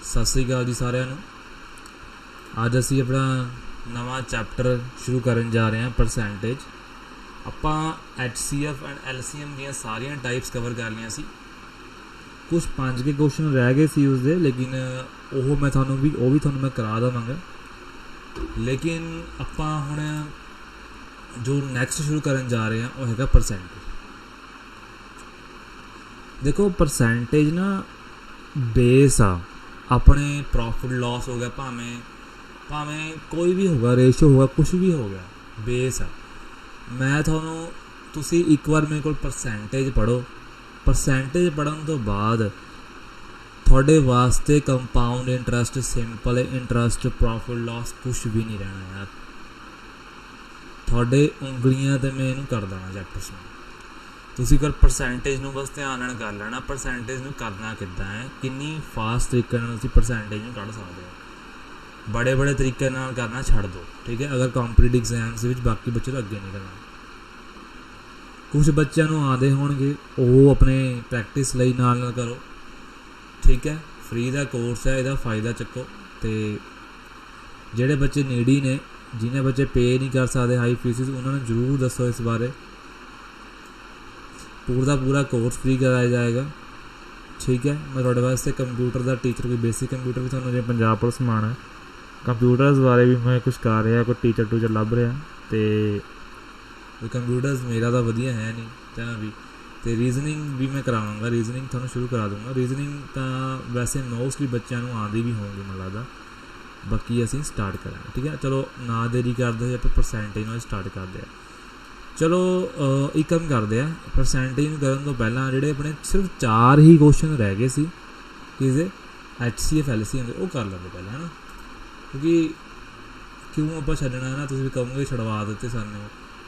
सत श्री अकाल जी सारिਆਂ ਨੂੰ। ਅੱਜ ਅਸੀਂ ਆਪਣਾ ਨਵਾਂ ਚੈਪਟਰ ਸ਼ੁਰੂ ਕਰਨ ਜਾ ਰਹੇ ਹਾਂ ਪਰਸੈਂਟੇਜ। ਆਪਾਂ HCF ਐਂਡ LCM ਦੀਆਂ ਸਾਰੀਆਂ ਟਾਈਪਸ ਕਵਰ ਕਰ ਲਈਆਂ ਸੀ। ਕੁਛ 5 ਕੇ ਕੁਐਸਚਨ ਰਹਿ ਗਏ ਸੀ ਉਸਦੇ, ਲੇਕਿਨ ਉਹ ਮੈਂ ਤੁਹਾਨੂੰ ਮੈਂ ਕਰਾ ਦੇਵਾਂਗਾ। ਲੇਕਿਨ ਆਪਾਂ ਹੁਣ ਜੋ ਨੈਕਸਟ ਸ਼ੁਰੂ ਕਰਨ ਜਾ ਰਹੇ ਹਾਂ ਉਹ ਹੈਗਾ ਪਰਸੈਂਟੇਜ। ਦੇਖੋ ਪਰਸੈਂਟੇਜ ਨਾ बेस आ अपने प्रॉफिट लॉस हो गया, भावें कोई भी होगा, रेशो होगा, कुछ भी हो गया, बेस आ। मैं थोनों तुसी एक बार मेरे को परसेंटेज पढ़ो। परसेंटेज पढ़न तो बाद थोड़े वास्ते compound interest, simple interest, profit loss कुछ भी नहीं रहना यार। थोड़े उंगलियां तो मैं इनू कर देना चैप्टर्स में। ਤੁਸੀਂ ਕਰ ਪਰਸੈਂਟੇਜ ਨੂੰ ਬਸ ਧਿਆਨ ਨਾਲ ਕਰ ਲੈਣਾ। ਪਰਸੈਂਟੇਜ ਨੂੰ ਕਰਨਾ ਕਿੱਦਾਂ ਹੈ, ਕਿੰਨੀ ਫਾਸਟ ਤਰੀਕੇ ਨਾਲ ਤੁਸੀਂ ਪਰਸੈਂਟੇਜ ਨੂੰ ਕੱਢ ਸਕਦੇ ਹੋ। ਬੜੇ ਤਰੀਕੇ ਨਾਲ ਕਰਨਾ ਛੱਡ ਦਿਓ, ਠੀਕ ਹੈ। ਅਗਰ ਕੰਪੀਟੀਟਿਵ ਐਗਜ਼ਾਮਸ ਵਿੱਚ ਬਾਕੀ ਬੱਚੇ ਤੋਂ ਅੱਗੇ ਨਿਕਲਣਾ। ਕੁਛ ਬੱਚਿਆਂ ਨੂੰ ਆਉਂਦੇ ਹੋਣਗੇ, ਉਹ ਆਪਣੇ ਪ੍ਰੈਕਟਿਸ ਲਈ ਨਾਲ ਕਰੋ, ਠੀਕ ਹੈ। ਫ੍ਰੀ ਦਾ ਕੋਰਸ ਹੈ, ਇਹਦਾ ਫਾਇਦਾ ਚੱਕੋ। ਅਤੇ ਜਿਹੜੇ ਬੱਚੇ ਨੀਡੀ ਨੇ, ਜਿਹਨੇ ਬੱਚੇ ਪੇ ਨਹੀਂ ਕਰ ਸਕਦੇ ਹਾਈ ਫੀਸਿਸ, ਉਹਨਾਂ ਨੂੰ ਜ਼ਰੂਰ ਦੱਸੋ ਇਸ ਬਾਰੇ। पूरा कोर्स फ्री कराया जाएगा, ठीक है। मैं थोड़े वास्ते कंप्यूटर का टीचर, कोई बेसिक कंप्यूटर भी थोड़ा जो पंजाब पुलिस माण है, कंप्यूटर्स बारे भी मैं कुछ कर रहा, कोई टीचर टूचर लभ रहा। तो कंप्यूटर्स मेरा तो वधिया है नहीं तो भी। तो रीजनिंग भी मैं करावांगा, रीजनिंग थोड़ा शुरू करा दूँगा। रीजनिंग तो वैसे मोस्टली बच्चों आती भी होंगी मैं लगता, बाकी असीं स्टार्ट करांगे, ठीक है। चलो ना देरी करते आप परसेंटेज नाल स्टार्ट करते हैं। चलो एक काम करते हैं, परसेंटेज करन तो पहला जिहड़े अपने सिर्फ 4 ही क्वेश्चन रह गए सी किसे HCF LCM के, वो कर लेंगे पहले, है ना। क्योंकि क्यों आप छड्डना है ना, तुसीं कहोगे छड़वा दिते सानूं।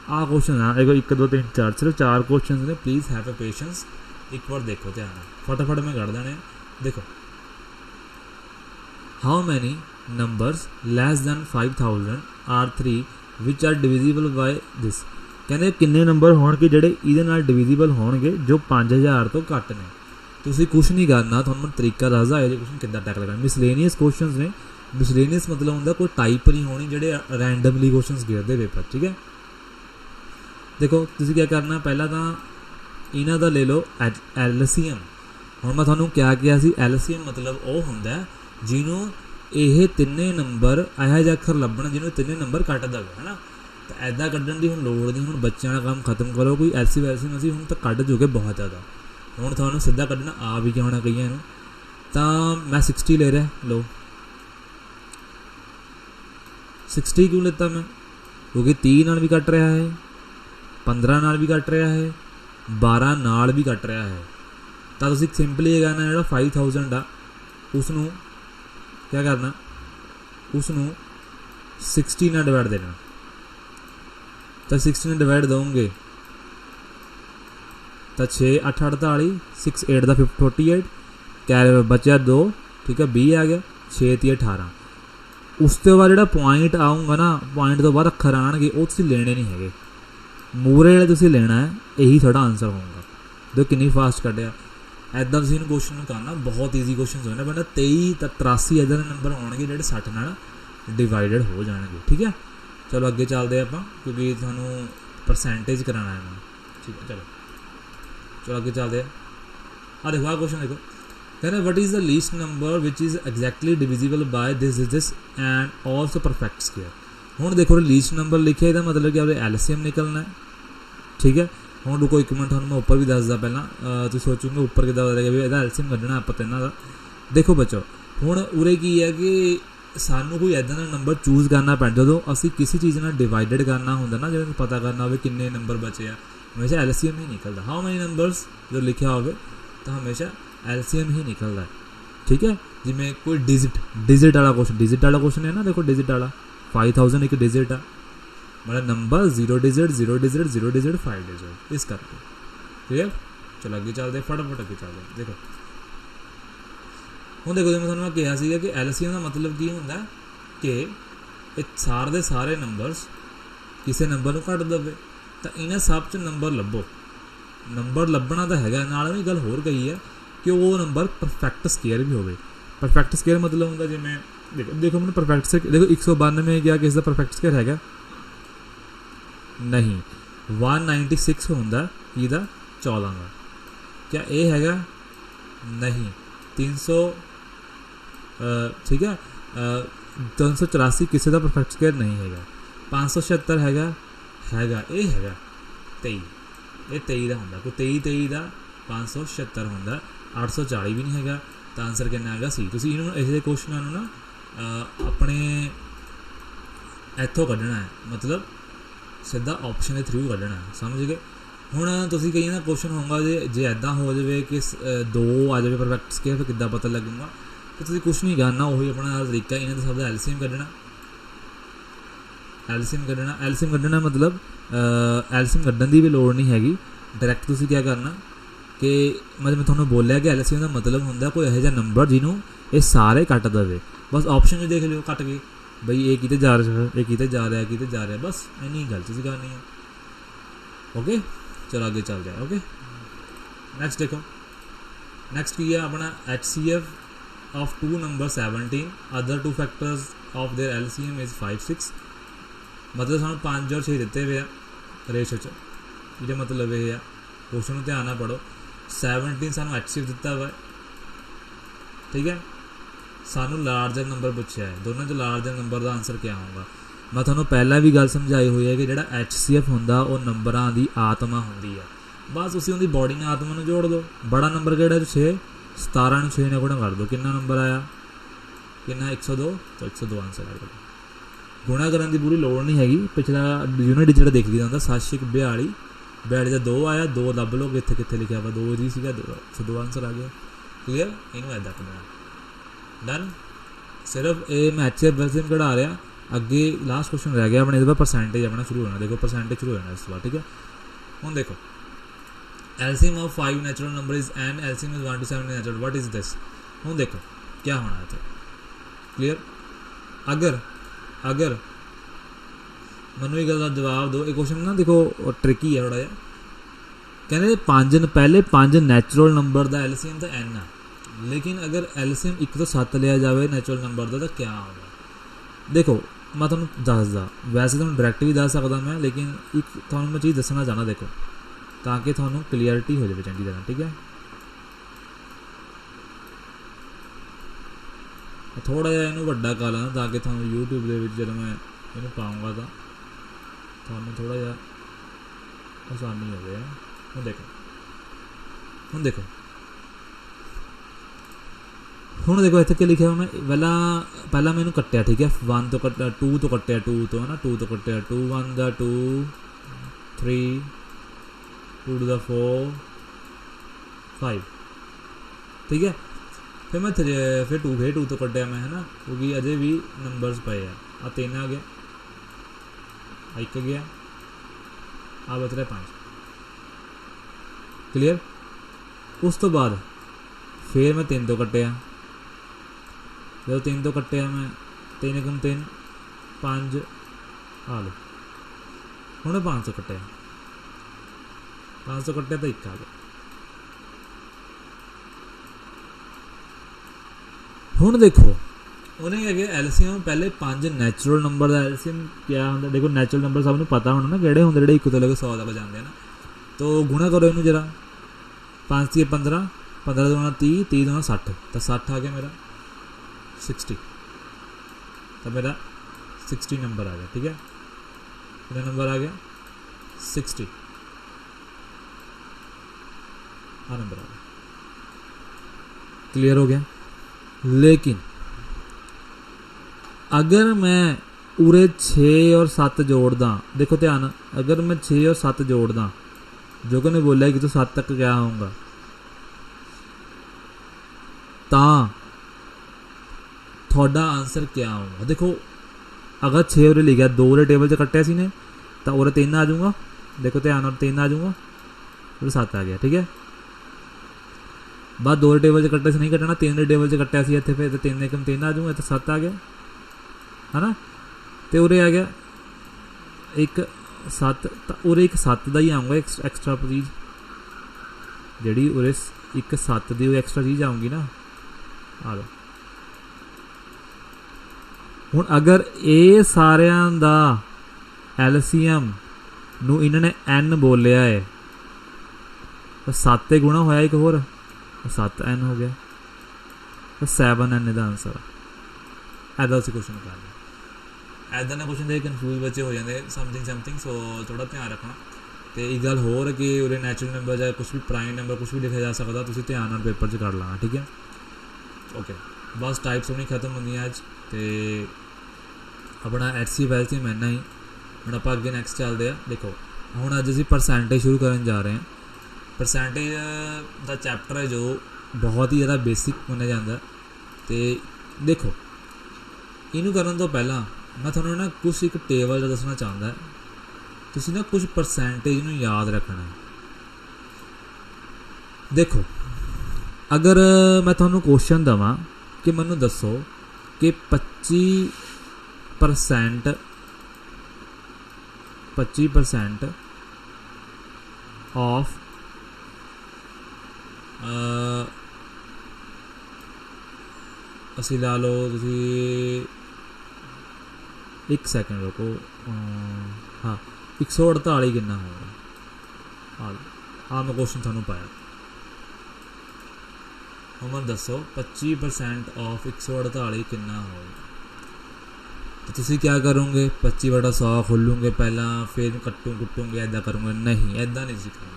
आ क्वेश्चन है देखो 1 2 3 4, सिर्फ 4 क्वेश्चन ने। प्लीज़ हैव अ पेशेंस, एक बार देखो ध्यान नाल, फटाफट मैं कर देने। देखो, how many numbers less than 5000 are 3 which are divisible by this. कहते किन्ने नंबर होणगे ਜਿਹੜੇ ਇਹਦੇ ਨਾਲ डिविजिबल ਹੋਣਗੇ जो 5000 ਤੋਂ ਘੱਟ ਨੇ। ਤੁਸੀਂ ਕੁਛ ਨਹੀਂ ਕਰਨਾ, ਤੁਹਾਨੂੰ ਤਰੀਕਾ ਦੱਸਦਾ ਇਹ ਕੁਐਸਚਨ ਕਿੱਦਾਂ ਟੈਕਲ ਕਰਨਾ। ਮਿਸਲੇਨੀਅਸ ਕੁਐਸਚਨਸ ਨੇ। ਮਿਸਲੇਨੀਅਸ ਮਤਲਬ ਹੁੰਦਾ ਕੋਈ ਟਾਈਪ ਨਹੀਂ ਹੋਣੀ ਜਿਹੜੇ ਰੈਂਡਮਲੀ ਕੁਐਸਚਨਸ ਗਿਰਦੇ ਪੇਪਰ, ਠੀਕ ਹੈ। ਦੇਖੋ ਤੁਸੀਂ ਕੀ ਕਰਨਾ, ਪਹਿਲਾਂ ਤਾਂ ਇਹਨਾਂ ਦਾ ਲੈ ਲਓ LCM। ਹੁਣ ਮੈਂ ਤੁਹਾਨੂੰ ਕਿਹਾ ਸੀ LCM ਮਤਲਬ ਉਹ ਹੁੰਦਾ ਜਿਹਨੂੰ ਇਹ ਤਿੰਨੇ ਨੰਬਰ ਇਹੋ ਜਿਹਾ ਅੱਖਰ ਲੱਭਣਾ ਜਿਹਨੂੰ ਤਿੰਨੇ ਨੰਬਰ ਕੱਟ ਦੇਵੇ, ਹੈ ਨਾ। तो ऐदा कढ़न की हुण लोड़ नहीं। हुण बच्चों का काम खत्म करो, कोई LCM असीं हुण तो कढ़ चुके बहुत ज़्यादा। हुण तुहानूं सीधा कढ़ना आ भी गया होना कईयां नूं। तो मैं 60 ले रहा, लो 60 क्यों लेता मैं, क्योंकि 30 नाल भी कट रहा है, 15 नाल भी कट रहा है, 12 नाल भी कट रहा है। तो तुसीं सिंपली ये करना, जिहड़ा 5000 आ उसनूं क्या करना, उसनूं 60 नाल डिवाइड देना। तो 60 में डिवाइड दोगे तो 6 8 48, 6 8 का 48, कैर बचा 2, ठीक है, 20 आ गया, 6 3 18। उस तो बाद जो पॉइंट आऊँगा ना, पॉइंट तो बाद अखर आएंगे वो तुसीं लेने नहीं है, मूरे वाले तुसीं लेना है, यही थोड़ा आंसर होगा। देखो कितनी फास्ट कटिया। ऐदा तुसीं क्वेश्चन करना, बहुत ईजी क्वेश्चन होने। बंदा 23 83 इधर नंबर होंगे जो 60 नाल डिवाइडेड हो जाएंगे, ठीक है। चलो अगे चलते आप, क्योंकि थानू परसेंटेज कराना है मैं, ठीक है। चलो अगे चलते हैं। देखो क्वेश्चन देखो, कहना what is the least number which is exactly divisible by this and also perfect square. हुण देखो लीस्ट नंबर लिखे, इसका मतलब कि आपने LCM निकलना है, ठीक है। हुण रुको एक मिनट, थानू मैं उपर भी दसदा। पहला तुसीं सोचोगे उपर किद्दां पता भी इसदा LCM कड्ढना आपां तिन्नां दा। देखो बच्चों, हुण उरे की है कि सानू कोई इदां दा नंबर चूज़ करना पैंदा जो असीं किसी चीज़ नाल डिवाइडेड करना हुंदा ना, जिवें पता करना हो किन्ने नंबर बचे आ, हमेशा LCM ही निकलता। हाउ मैनी नंबर्स जो लिखा हो तो हमेशा LCM ही निकलता है, ठीक है। जिवें कोई डिजिट वाला क्वेश्चन है ना, देखो डिजिट वाला 5000 एक डिजिट आ, मतलब number 0 digit 0 digit 0 digit 5 digit, इस करके, ठीक है। चलो अगे चलते, फटाफट अगे चलते। देखो ਹੁਣ देखो, मैं तुहानूं कहा सीगा कि LCM का मतलब की हुंदा कि सारे दे सारे नंबर्स किसी नंबर नूं घट देवे। तो इन्हां सब च नंबर लभो। नंबर लभना तो हैगा, नाल भी गल होर कही है कि वो नंबर परफेक्ट स्केयर भी होवे। परफेक्ट स्केयर मतलब होंगे जिमें देखो देखो मैंने परफेक्ट स्केयर देखो 192 क्या किस दा परफेक्ट स्केयर हैगा नहीं 196 होंदा किदा 14 का क्या ये हैगा नहीं 300 ठीक है 384 किसी का परफेक्ट स्केयर नहीं हैगा 576 हैगा हैगा ये हैगा 23 ये 23 का होंदा कोई 23 का 576 होंदा 840 भी नहीं हैगा तो आंसर कितना हैगा सी तुसीं इन्हों ऐसे क्वेश्चनों ना अपने इत्थों कढ़ना है मतलब सीधा ऑप्शन के थ्रू कढ़ना है समझ गए हुण तुसीं कई ना क्वेश्चन होगा जे ऐदा हो जाए कि 2 आ जाए परफेक्ट स्केयर फिर किद्दां पता लगूगा तो तुसीं कुछ नहीं करना वही अपना तरीका इन्होंने सब एलसीएम कढ़ना एलसीएम कढ़ना मतलब एलसीएम कढ़न की भी लोड़ नहीं हैगी डायरैक्ट तुसीं क्या करना कि मैं थोड़ा बोलिया कि एलसीएम का मतलब होंगे कोई यहो नंबर जिन्हों ये सारे कट दे बस ऑप्शन भी देख लियो कट गए बई ये किते जा रहा है ये किते जा रहा है किते जा रहा है बस इन्नी गल तुसीं करनी है ओके चलो आगे चल जाए ओके नैक्सट देखो नैक्सट की है अपना HCF of 2 number 17 other 2 factors of their LCM is 5 6 मतलब सानूं 5 और 6 दिते हुए रेशो च ये मतलब ये है क्वेश्चन ध्यान ना पढ़ो 17 सानूं HCF दिता हुआ ठीक है सानूं लार्जर नंबर पूछा है दोनों जो लार्जर नंबर का आंसर क्या होगा मैं थोड़ा पहला भी गल समझाई हुई है कि जो HCF होंदा वो नंबरां दी आत्मा होंदी है बस उसी उनकी बॉडी ने आत्मा में जोड़ दो बड़ा नंबर किहड़ा 6 17 ਨੂੰ 6 ने गुणा कर दो कितना नंबर आया कितना 102 तो 102 आंसर आ गया गुणा करने की पूरी लोड़ नहीं हैगी पिछला यूनिट जो देख लिया होंदा 742 42 का 2 आया 2 लभ लो कितने कितने लिखा हुआ 2 जी सीगा 102 आंसर आ गया क्लीयर इनू ऐदा करना डन सिर्फ ये मैं HCF LCM कढ़ा रहा अगे लास्ट क्वेश्चन रह गया अपने परसेंटेज अपना शुरू होना देखो परसेंटेज शुरू होना इस बार ठीक है हूँ देखो LCM of 5 natural number is an LCM is 1 to 7 natural what is this हूँ देखो क्या होना है तो क्लीयर अगर अगर मैं एक गल जवाब दो एक क्वेश्चन ना देखो ट्रिकी है थोड़ा जहा कहते पहले 5 नैचुरल नंबर का LCM तो एन है लेकिन अगर LCM 1 तो 7 लिया जाए नैचुरल नंबर का तो क्या होगा देखो मैं तुहानूं दसदा वैसे तुहानूं डायरैक्ट भी दस सकदा मैं लेकिन एक तुहानूं मैं चीज़ दसना चाहना देखो ताकि तुहानूं क्लीयरिटी हो जाए चंगी तरह ठीक है थोड़ा जिहा इनू वड्डा कर लेना ताकि तुहानूं यूट्यूब दे विच जदों मैं इनू पाऊँगा तो तुहानूं थोड़ा जिहा आसानी हो जाए हुण देखो हुण देखो इत्थे क्या लिखा मैं पहला मैं कट्टिया ठीक है 1 तो कट्टिया 2 तो कट्टिया 2 तो है ना 2 तो कट्टिया 2 1 दा 2 3 2 टू द 4 5 ठीक है फिर मैं फिर 2 तो कट्टिया मैं है ना क्योंकि अजे भी नंबर्स पे है आ 3 आ गया 1 गया आ बच रहा 5 क्लीयर उस तो बाद फिर मैं 3 तो कट्टिया जो 3 तो कट्टिया मैं 3 एकम 3 5 आ लो हूँ 500 कट्टिया 500 कट्टिया तो 1 आ गया हूँ देखो उन्हें क्या गया LCM पहले 5 नैचुरल नंबर का LCM क्या होंगे देखो नैचुरल नंबर सबनों पता होना ना किहड़े होंगे जिहड़े 1 तो लेकर 100 तक जाते हैं ना तो गुणा करो इनू जरा 5 3 15 15 दूना 30 30 दूना 60 तो 60 आ गया मेरा 60 तो मेरा 60 नंबर आ गया ठीक है कितना नंबर आ गया 60 हाँ नंबर आ गया क्लियर हो गया लेकिन अगर मैं उरे 6 और 7 जोड़दा देखो ध्यान अगर मैं 6 और 7 जोड़दा जो कि मैं बोलिया कि तो 7 तक क्या होऊंगा थोड़ा आंसर क्या होगा देखो अगर 6 उरे लिखा 2 उरे टेबल से कट्टिया सी ने तो उरे 3 आ जाऊँगा देखो ध्यान और 3 आ जाऊँगा उरे 7 आ गया ठीक है बाद 2 टेबल से कट्टे से नहीं कटना 3 टेबल से कट्टिया सी इत्थे फिर तो 3 एकम 3 आ जाऊँगा तो 7 आ गया है ना तो उरे आ गया एक 7 उरे एक 7 का ही आऊँगा एक्सट्रा चीज़ जी उरे एक 7 की एक्सट्रा चीज़ आऊँगी ना आ लो ਹੁਣ ਅਗਰ ਇਹ ਸਾਰਿਆਂ ਦਾ ਐਲਸੀਐਮ ਨੂੰ ਇਹਨਾਂ ਨੇ n ਬੋਲਿਆ ਹੈ ਤਾਂ 7 ਤੇ ਗੁਣਾ ਹੋਇਆ ਇੱਕ ਹੋਰ 7n ਹੋ ਗਿਆ ਤਾਂ 7n ਇਹਦਾ ਆਨਸਰ ਆ। ਇੱਦਾਂ ਅਸੀਂ ਕੁਐਸਚਨ ਕਰ ਲਿਆ। ਇੱਦਾਂ ਦੇ ਕੁਐਸਚਨ ਦੇ ਕਨਫਿਊਜ਼ ਬੱਚੇ ਹੋ ਜਾਂਦੇ ਸਮਥਿੰਗ ਸੋ ਥੋੜ੍ਹਾ ਧਿਆਨ ਰੱਖਣਾ। ਅਤੇ ਇੱਕ ਗੱਲ ਹੋਰ ਕਿ ਉਹਦੇ ਨੈਚੁਰਲ ਨੰਬਰ ਜਾਂ ਕੁਛ ਵੀ ਪ੍ਰਾਈਮ ਨੰਬਰ ਕੁਛ ਵੀ ਲਿਖਿਆ ਜਾ ਸਕਦਾ, ਤੁਸੀਂ ਧਿਆਨ ਨਾਲ ਪੇਪਰ 'ਚ ਕਰ ਲੈਣਾ, ਠੀਕ ਹੈ। ਓਕੇ, ਬਸ ਟਾਈਪਸ ਹੋਣੀ ਖਤਮ ਹੁੰਦੀਆਂ ਅੱਜ, ਅਤੇ ਆਪਣਾ HCF LCM ਇੰਨਾ ਹੀ। ਹੁਣ ਆਪਾਂ ਅੱਗੇ ਨੈਕਸਟ ਚੱਲਦੇ ਆ। ਦੇਖੋ ਹੁਣ ਅੱਜ ਅਸੀਂ ਪਰਸੈਂਟੇਜ ਸ਼ੁਰੂ ਕਰਨ ਜਾ ਰਹੇ ਹਾਂ। ਪਰਸੈਂਟੇਜ ਦਾ ਚੈਪਟਰ ਹੈ ਜੋ ਬਹੁਤ ਹੀ ਜ਼ਿਆਦਾ ਬੇਸਿਕ ਮੰਨਿਆ ਜਾਂਦਾ। ਅਤੇ ਦੇਖੋ ਇਹਨੂੰ ਕਰਨ ਤੋਂ ਪਹਿਲਾਂ ਮੈਂ ਤੁਹਾਨੂੰ ਨਾ ਕੁਛ ਇੱਕ ਟੇਬਲ ਦਾ ਦੱਸਣਾ ਚਾਹੁੰਦਾ। ਤੁਸੀਂ ਨਾ ਕੁਛ ਪਰਸੈਂਟੇਜ ਨੂੰ ਯਾਦ ਰੱਖਣਾ। ਦੇਖੋ ਅਗਰ ਮੈਂ ਤੁਹਾਨੂੰ ਕੁਐਸਚਨ ਦੇਵਾਂ ਕਿ ਮੈਨੂੰ ਦੱਸੋ ਕਿ 25% ਆਫ ਅਸੀਂ ਲਾ ਲਓ, ਤੁਸੀਂ ਇੱਕ ਸੈਕਿੰਡ ਰੁਕੋ। ਹਾਂ 148 ਕਿੰਨਾ ਹੋਵੇਗਾ? ਮੈਂ ਕੁਐਸਚਨ ਤੁਹਾਨੂੰ ਪਾਇਆ। ਹੁਣ ਮੈਨੂੰ ਦੱਸੋ 25% ਆਫ 148 ਕਿੰਨਾ ਹੋਵੇਗਾ? ਤਾਂ ਤੁਸੀਂ ਕਿਆ ਕਰੋਗੇ? 25/100 ਖੋਲੂਗੇ ਪਹਿਲਾਂ, ਫਿਰ ਕੁੱਟੂਗੇ, ਇੱਦਾਂ ਕਰੋਗੇ? ਨਹੀਂ, ਇੱਦਾਂ ਨਹੀਂ ਤੁਸੀਂ ਕਰਨਾ।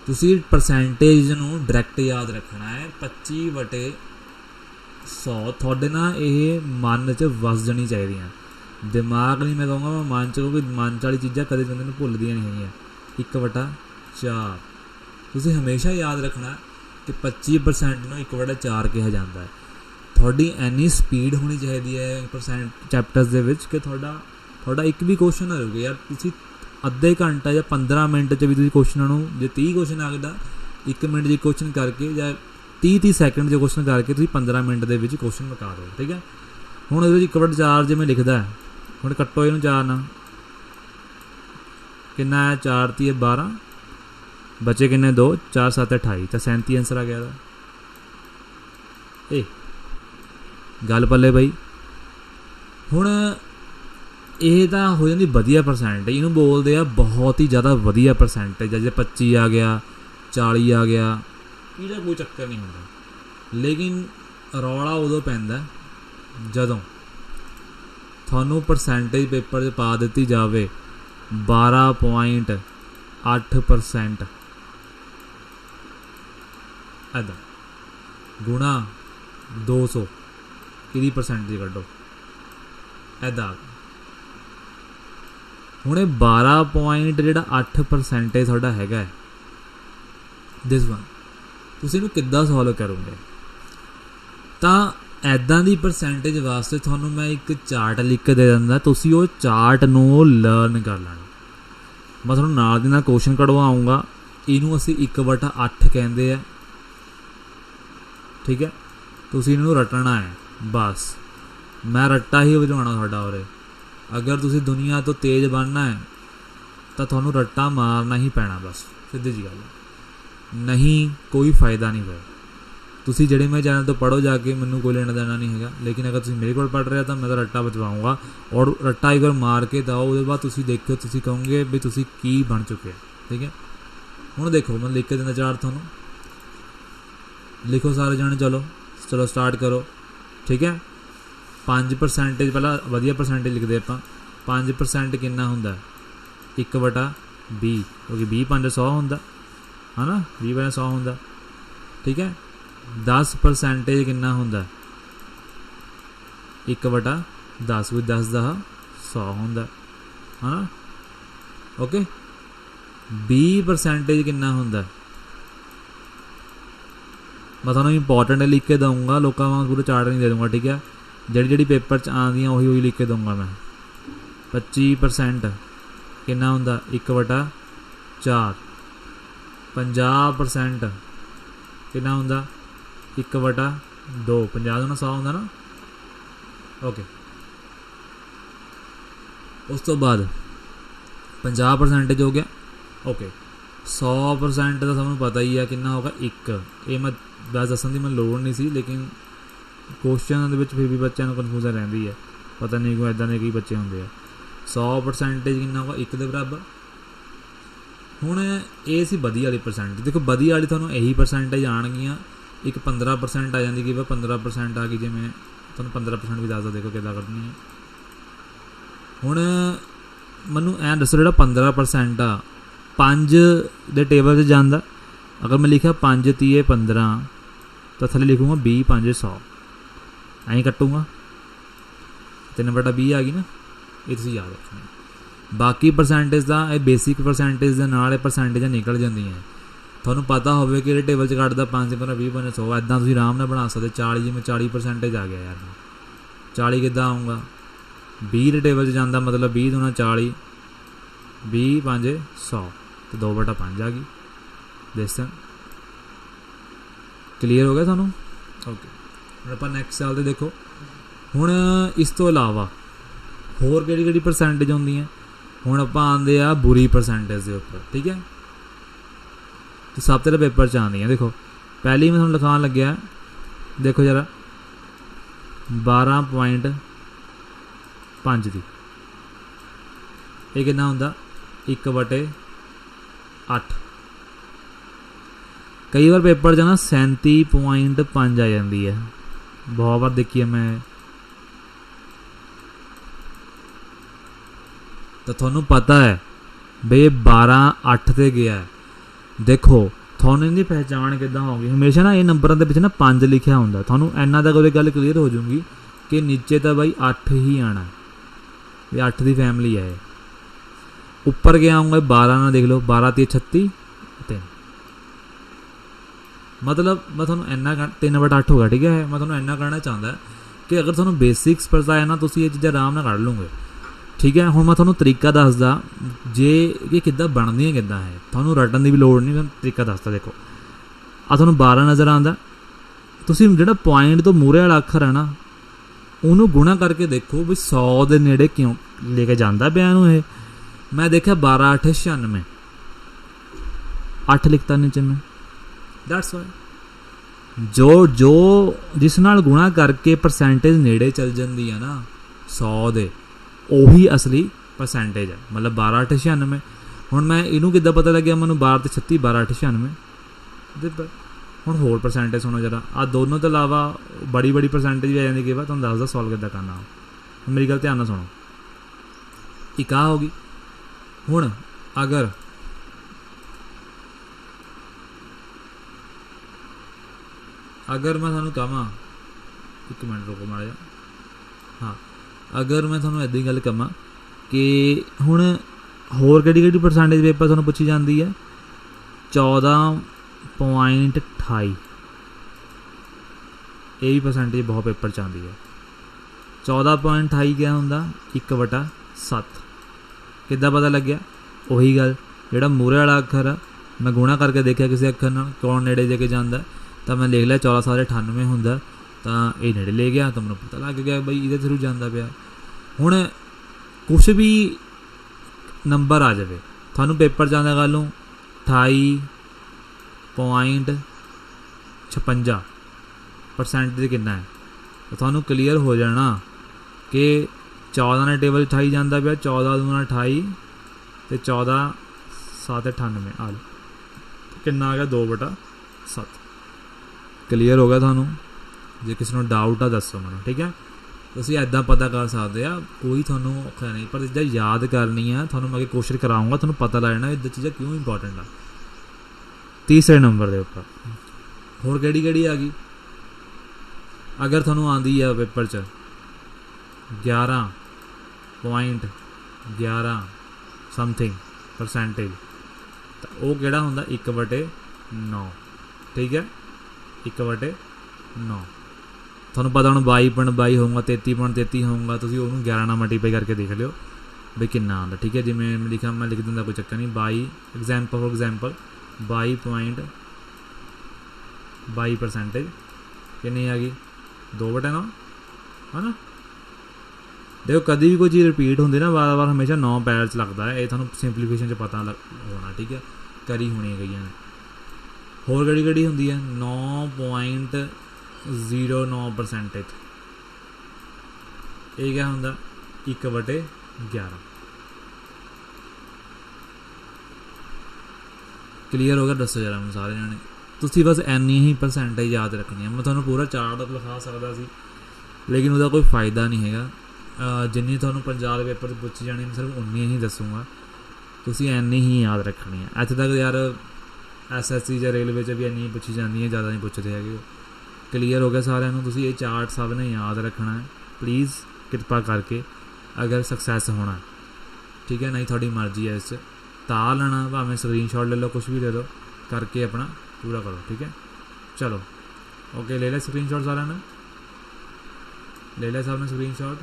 ਤੁਸੀਂ ਪਰਸੈਂਟੇਜ ਨੂੰ ਡਾਇਰੈਕਟ ਯਾਦ ਰੱਖਣਾ ਹੈ। 25/100 ਤੁਹਾਡੇ ਨਾ ਇਹ ਮਨ 'ਚ ਵਸ ਜਾਣੀ ਚਾਹੀਦੀਆਂ। ਦਿਮਾਗ ਨਹੀਂ ਮੈਂ ਕਹੂੰਗਾ, ਮੈਂ ਮਨ 'ਚ, ਕਿਉਂਕਿ ਮਨ 'ਚ ਵਾਲੀ ਚੀਜ਼ਾਂ ਕਦੇ ਬੰਦੇ ਨੂੰ ਭੁੱਲਦੀਆਂ ਨਹੀਂ ਹੈਗੀਆਂ। 1/4 ਤੁਸੀਂ ਹਮੇਸ਼ਾ ਯਾਦ ਰੱਖਣਾ ਕਿ 25% ਨੂੰ 1/4 ਕਿਹਾ ਜਾਂਦਾ ਹੈ। ਤੁਹਾਡੀ ਇੰਨੀ ਸਪੀਡ ਹੋਣੀ ਚਾਹੀਦੀ ਹੈ ਚੈਪਟਰਸ ਦੇ ਵਿੱਚ ਕਿ ਤੁਹਾਡਾ ਇੱਕ ਵੀ ਕੁਐਸਚਨ ਨਾ ਰੁਕੇ। ਯਾਰ ਤੁਸੀਂ ਅੱਧੇ ਘੰਟਾ ਜਾਂ 15 ਮਿੰਟ 'ਚ ਵੀ ਤੁਸੀਂ ਕੁਐਸਚਨਾਂ ਨੂੰ, ਜੇ 30 ਕੁਐਸਚਨ ਆਗਦਾ 1 ਮਿੰਟ 'ਚ ਕੁਐਸਚਨ ਕਰਕੇ, ਜਾਂ 30 ਸੈਕਿੰਡ 'ਚ ਕੁਐਸਚਨ ਕਰਕੇ ਤੁਸੀਂ 15 ਮਿੰਟ ਦੇ ਵਿੱਚ ਕੁਐਸਚਨ ਮੁਕਾ ਦਿਓ, ਠੀਕ ਹੈ। ਹੁਣ ਇਹਦੇ ਵਿੱਚ 1/4 ਜਿਵੇਂ ਲਿਖਦਾ, ਹੁਣ ਕੱਟੋ ਇਹਨੂੰ 4 ਨਾਲ, ਕਿੰਨਾ ਹੈ? 4 × 12, ਬਚੇ ਕਿੰਨੇ? 2, 4 × 7 = 28, ਤਾਂ 37 ਆਨਸਰ ਆ ਗਿਆ ਇਹਦਾ। ਇਹ ਗੱਲ ਪੱਲੇ ਬਈ। ਹੁਣ ਇਹ ਤਾਂ ਹੋ ਜਾਂਦੀ ਵਧੀਆ ਪਰਸੈਂਟੇਜ, ਇਹਨੂੰ ਬੋਲਦੇ ਆ ਬਹੁਤ ਹੀ ਜ਼ਿਆਦਾ ਵਧੀਆ ਪਰਸੈਂਟੇਜ। ਜੇ 25 ਆ ਗਿਆ, 40 ਆ ਗਿਆ, ਇਹਦਾ ਕੋਈ ਚੱਕਰ ਨਹੀਂ ਹੁੰਦਾ। ਲੇਕਿਨ ਰੌਲਾ ਉਦੋਂ ਪੈਂਦਾ ਜਦੋਂ ਤੁਹਾਨੂੰ ਪਰਸੈਂਟੇਜ ਪੇਪਰ 'ਚ ਪਾ ਦਿੱਤੀ ਜਾਵੇ 12.8%, ਇੱਦਾਂ ਗੁਣਾ 200, ਇਹਦੀ ਪਰਸੈਂਟੇਜ ਕੱਢੋ, ਇੱਦਾਂ। ਹੁਣ ਇਹ 12.8% ਤੁਹਾਡਾ ਹੈਗਾ ਦਿਸ ਵਨ, ਤੁਸੀਂ ਇਹਨੂੰ ਕਿੱਦਾਂ ਸੋਲਵ ਕਰੋਗੇ? ਤਾਂ ਇੱਦਾਂ ਦੀ ਪਰਸੈਂਟੇਜ ਵਾਸਤੇ ਤੁਹਾਨੂੰ ਮੈਂ ਇੱਕ ਚਾਰਟ ਲਿਖ ਕੇ ਦੇ ਦਿੰਦਾ, ਤੁਸੀਂ ਉਹ ਚਾਰਟ ਨੂੰ ਲਰਨ ਕਰ ਲੈਣਾ। ਮੈਂ ਤੁਹਾਨੂੰ ਨਾਲ ਦੀ ਨਾਲ ਕੁਐਸਚਨ ਕਢਵਾਊਂਗਾ। ਇਹਨੂੰ ਅਸੀਂ 1/8 ਕਹਿੰਦੇ ਆ, ਠੀਕ ਹੈ। ਤੁਸੀਂ ਇਹਨੂੰ ਰੱਟਣਾ ਹੈ ਬਸ। ਮੈਂ ਰੱਟਾ ਹੀ ਵਜਾਉਣਾ ਤੁਹਾਡਾ ਉਰੇ। ਅਗਰ ਤੁਸੀਂ ਦੁਨੀਆ ਤੋਂ ਤੇਜ਼ ਬਣਨਾ ਹੈ ਤਾਂ ਤੁਹਾਨੂੰ ਰੱਟਾ ਮਾਰਨਾ ਹੀ ਪੈਣਾ, ਬਸ ਸਿੱਧੀ ਜਿਹੀ ਗੱਲ। ਨਹੀਂ ਕੋਈ ਫਾਇਦਾ ਨਹੀਂ ਹੋਇਆ। ਤੁਸੀਂ ਜਿਹੜੇ ਮੈਂ ਚੈਨਲ ਤੋਂ ਪੜ੍ਹੋ ਜਾ ਕੇ, ਮੈਨੂੰ ਕੋਈ ਲੈਣਾ ਦੇਣਾ ਨਹੀਂ ਹੈਗਾ। ਲੇਕਿਨ ਅਗਰ ਤੁਸੀਂ ਮੇਰੇ ਕੋਲ ਪੜ੍ਹ ਰਹੇ ਤਾਂ ਮੈਂ ਤਾਂ ਰੱਟਾ ਬਚਵਾਊਂਗਾ, ਔਰ ਰੱਟਾ ਇੱਕ ਵਾਰ ਮਾਰ ਕੇ ਦਿਓ, ਉਹਦੇ ਬਾਅਦ ਤੁਸੀਂ ਦੇਖਿਓ, ਤੁਸੀਂ ਕਹੋਗੇ ਵੀ ਤੁਸੀਂ ਕੀ ਬਣ ਚੁੱਕੇ, ਠੀਕ ਹੈ। ਹੁਣ ਦੇਖੋ ਮੈਂ ਲਿਖ ਕੇ ਦਿੰਦਾ ਚਾਰਟ ਤੁਹਾਨੂੰ, ਲਿਖੋ ਸਾਰੇ ਜਾਣੇ। ਚਲੋ ਸਟਾਰਟ ਕਰੋ, ਠੀਕ ਹੈ। 5% ਪਹਿਲਾਂ ਵਧੀਆ ਪਰਸੈਂਟੇਜ ਲਿਖਦੇ ਆਪਾਂ। 5% ਕਿੰਨਾ ਹੁੰਦਾ? 1/20, ਕਿਉਂਕਿ 20 5 100 ਹੁੰਦਾ ਹੈ ਨਾ, 20 5 100 ਹੁੰਦਾ, ਠੀਕ ਹੈ। 10% ਕਿੰਨਾ ਹੁੰਦਾ? 1/10, ਵੀ 10 10 100 ਹੁੰਦਾ ਹੈ ਨਾ, ਓਕੇ। 20% ਕਿੰਨਾ ਹੁੰਦਾ? ਮੈਂ ਤੁਹਾਨੂੰ ਇੰਪੋਰਟੈਂਟ ਲਿਖ ਕੇ ਦਊਂਗਾ, ਲੋਕਾਂ ਵਾਂਗ ਪੂਰਾ ਚਾਰਟ ਨਹੀਂ ਦੇ ਦੂੰਗਾ, ਠੀਕ ਹੈ। ਜਿਹੜੀ ਪੇਪਰ 'ਚ ਆਉਂਦੀਆਂ ਉਹੀ ਲਿਖ ਕੇ ਦਊਂਗਾ ਮੈਂ। 25% ਕਿੰਨਾ ਹੁੰਦਾ? 1/4। 50% ਕਿੰਨਾ ਹੁੰਦਾ? 1/2। 50 ਨਾਲ 100 ਹੁੰਦਾ ਨਾ, ਓਕੇ। ਉਸ ਤੋਂ ਬਾਅਦ 50% ਹੋ ਗਿਆ, ਓਕੇ। 100% ਤਾਂ ਤੁਹਾਨੂੰ ਪਤਾ ਹੀ ਆ ਕਿੰਨਾ ਹੋਗਾ? 1। ਇਹ ਮੈਂ ਦੱਸਣ ਦੀ ਮੈਨੂੰ ਲੋੜ ਨਹੀਂ ਸੀ, ਲੇਕਿਨ ਕੁਐਸਚਨ ਦੇ ਵਿੱਚ ਫਿਰ ਵੀ ਬੱਚਿਆਂ ਨੂੰ ਕਨਫਿਊਜ਼ਨ ਰਹਿੰਦੀ ਹੈ। पता नहीं क्यों इदां दे कई बच्चे होंदे आ। 100% किन्ना होगा 1 दे बराबर। हुण ये सी वधिया वाली परसेंटेज। देखो वधिया वाली तुहानूं यही परसेंटेज आउणगियां। एक 15% आ जाती कि 15% आ गई, जिवें तुहानूं 15% भी दसदा देखो किद्दां कढनी है। हुण मैनूं ऐ दसो जिहड़ा 15% आ 5 दे टेबल 'च जांदा। अगर मैं लिखा 5 तीए 15 तो थल्ले लिखूँगा 20 5 100, ऐं कट्टूँगा 3/20 आ गई ना। ये तुसीं याद रखना। बाकी परसेंटेज का ये बेसिक परसेंटेज के नाल परसेंटेज निकल जांदियां। तुहानूं पता होवे कि इहड़े टेबल 'च कट्टदा 5 15 20 50 100, इदां तुसीं आराम नाल बना सकदे। 40 जिवें 40% आ गया यार, 40 किद्दां आऊँगा 20 दे टेबल 'च जांदा, मतलब 20 दूना 40, 20 5 100 तो 2/5 आ गई। देखो क्लीयर हो गया थानू। ओके हुण आपां नैक्सट साल ते देखो। हुण इस तो इलावा होर किहड़ी परसेंटेज होंदी है। हुण आपां आंदे आ बुरी परसेंटेज के उपर, ठीक है। तो सब तेरे पेपर च आंदी है। देखो पहली मैं तुहानूं लिखाण लग्या, देखो जरा 12.5 दी ये कितना हुंदा 1/8। कई बार पेपर च ना 37.5 आ जाती है। बहुत बार देखी है मैं। तो थोनू पता है बे 12.8 ते गया है। देखो थोनू इनकी पहचान किद्दां होगी। हमेशा ना ये नंबर के पिछे ना 5 लिखा होंगे। थोनू इन्ना तक गल क्लीयर हो जूगी कि नीचे तो बई 8 ही आना, ये 8 की फैमिली है। उपर गया आऊँगा 12 ना, देख लो 12 3 36 3, मतलब मैं थोनू इन्ना 3/8 होगा, ठीक है। मैं थोनू इन्ना कहना चाहता कि अगर थोनू बेसिक्स पता है ना, तुसीं ये चीज़ां आराम नाल कढ लोगे, ठीक है। हुण मैं थोनू तरीका दसदा जे ये किद्दां बनदियां किद्दां है। थोनू रटन की भी लोड़ नहीं, तरीका दसदा। देखो आ थोनू 12 नज़र आंदा, तुसीं जिहड़ा पॉइंट तो मूहरे वाला अखर है ना उन्होंने गुणा करके देखो भी 100 के नेड़े क्यों लेके जाता पिया ये। मैं देखा 12 8 96, 8 लिखता नीचे में, दैट्स वाई जो जो जिस नाल गुणा करके परसेंटेज नेड़े चल जाती है ना 100 दे, ਉਹੀ असली परसेंटेज है। मतलब 12 8 96। हुण मैं इनू किद्दां पता लग्या मैनू 12 ते 36 12 8 96। हुण होर परसेंटेज सुनो जरा, आ दोनों तो इलावा बड़ी बड़ी परसेंटेज भी आ जाती। कि बात तुहानूं दसदा सॉल्व किद्दां करना। मेरी गल ध्यान नाल सुनो। एक आ होगी। हुण अगर मैं तुहानूं कहां, एक मिनट रुको माड़ा जिहा, हाँ अगर मैं थोड़ा इदां गल कहां कि हुण होर किहड़ी परसेंटेज पेपर तुहानूं पुछी जाती है 14.28, ये भी परसेंटेज बहुत पेपर च आती है। 14.28 क्या होंदा 1/7। किद्दां पता लग्या, उही गल जिहड़ा मूहरे वाला अखर आ मैं गुणा करके देखा किसी अखर नाल कौन नेड़े लेके जाता, तो मैं लिख लिया 1498 होंदा, तो ये नेड़े ले गया, तो मैं पता लग गया बई ये थ्रू जाता पाया। हुण कुछ भी नंबर आ जाए थानू पेपर च आंदा कल 28.56% कितना है, तो थानू क्लीयर हो जाना कि 14 ने टेबल 28 जाता पाया, 14 दूना 28 तो 14 7 98 आ कितना आ गया 2/7। क्लीयर हो गया थानू। जे किसी को डाउट आ दसो मैं, ठीक है। तुसीं इदां पता कर सकते हैं, कोई थानू औखा नहीं। पर चीज़ां याद करनी है, थानू मैं कोशिश कराऊँगा, थानू पता लग जाना इदां चीज़ां क्यों इंपॉर्टेंट आ। तीसरे नंबर के उपर होर केड़ी केड़ी आ गई। अगर थानू आंदी है पेपर च 11.11 समथिंग परसेंटेज, तो वह केड़ा हुंदा 1/9, ठीक है। 1/9 थानू पता हूँ 22.22 होगा, 33.33 होगा, तो उन्होंने 11 नाल मल्टीप्लाई करके देख लियो बई कितना आता, ठीक है। जिमें लिखा मैं लिख दिंदा, कोई चक्कर नहीं। 22 फॉर एग्जाम्पल 22.22 परसेंटेज कितनी आ गई 2/9, है ना। देखो कभी भी कोई चीज़ रिपीट होंगी ना बार बार, हमेशा 9 पैर च लगता है। ये थानू सिंपलीफिकेशन च पता होना, ठीक है। करी होनी गई ने होर केड़ी होंदी है 9.09 परसेंटेज, ਇਹ क्या ਹੁੰਦਾ 1/11। क्लीयर हो गया? दसो जरा मैं सारे जाने तुसी बस इन्नी ही परसेंटेज याद रखनी है। मैं तुहानूं पूरा चार्ट लिखा सकदा सी लेकिन उसका कोई फायदा नहीं हैगा। जिन्नी तुहानूं पंजाब पेपर पुछी जानी मैं सिर्फ उन्नी ही दसूँगा, तुसी इन्नी ही याद रखनी है। इत्थे तक यार SSC या रेलवे च भी इन्नी पुछी जाती है, ज़्यादा नहीं पुछते है। क्लीयर हो गया सारिਆਂ ਨੂੰ? तुसी ये चार्ट सब ने याद रखना है प्लीज़, कृपा करके, अगर सक्सैस होना ठीक है। नहीं थोड़ी मर्जी है, इस तार लेना भावें स्क्रीनशॉट ले लो, कुछ भी ले लो, करके अपना पूरा करो ठीक है। चलो ओके, ले लिया स्क्रीनशॉट सारा ने? ले लिया सब ने स्क्रीनशॉट?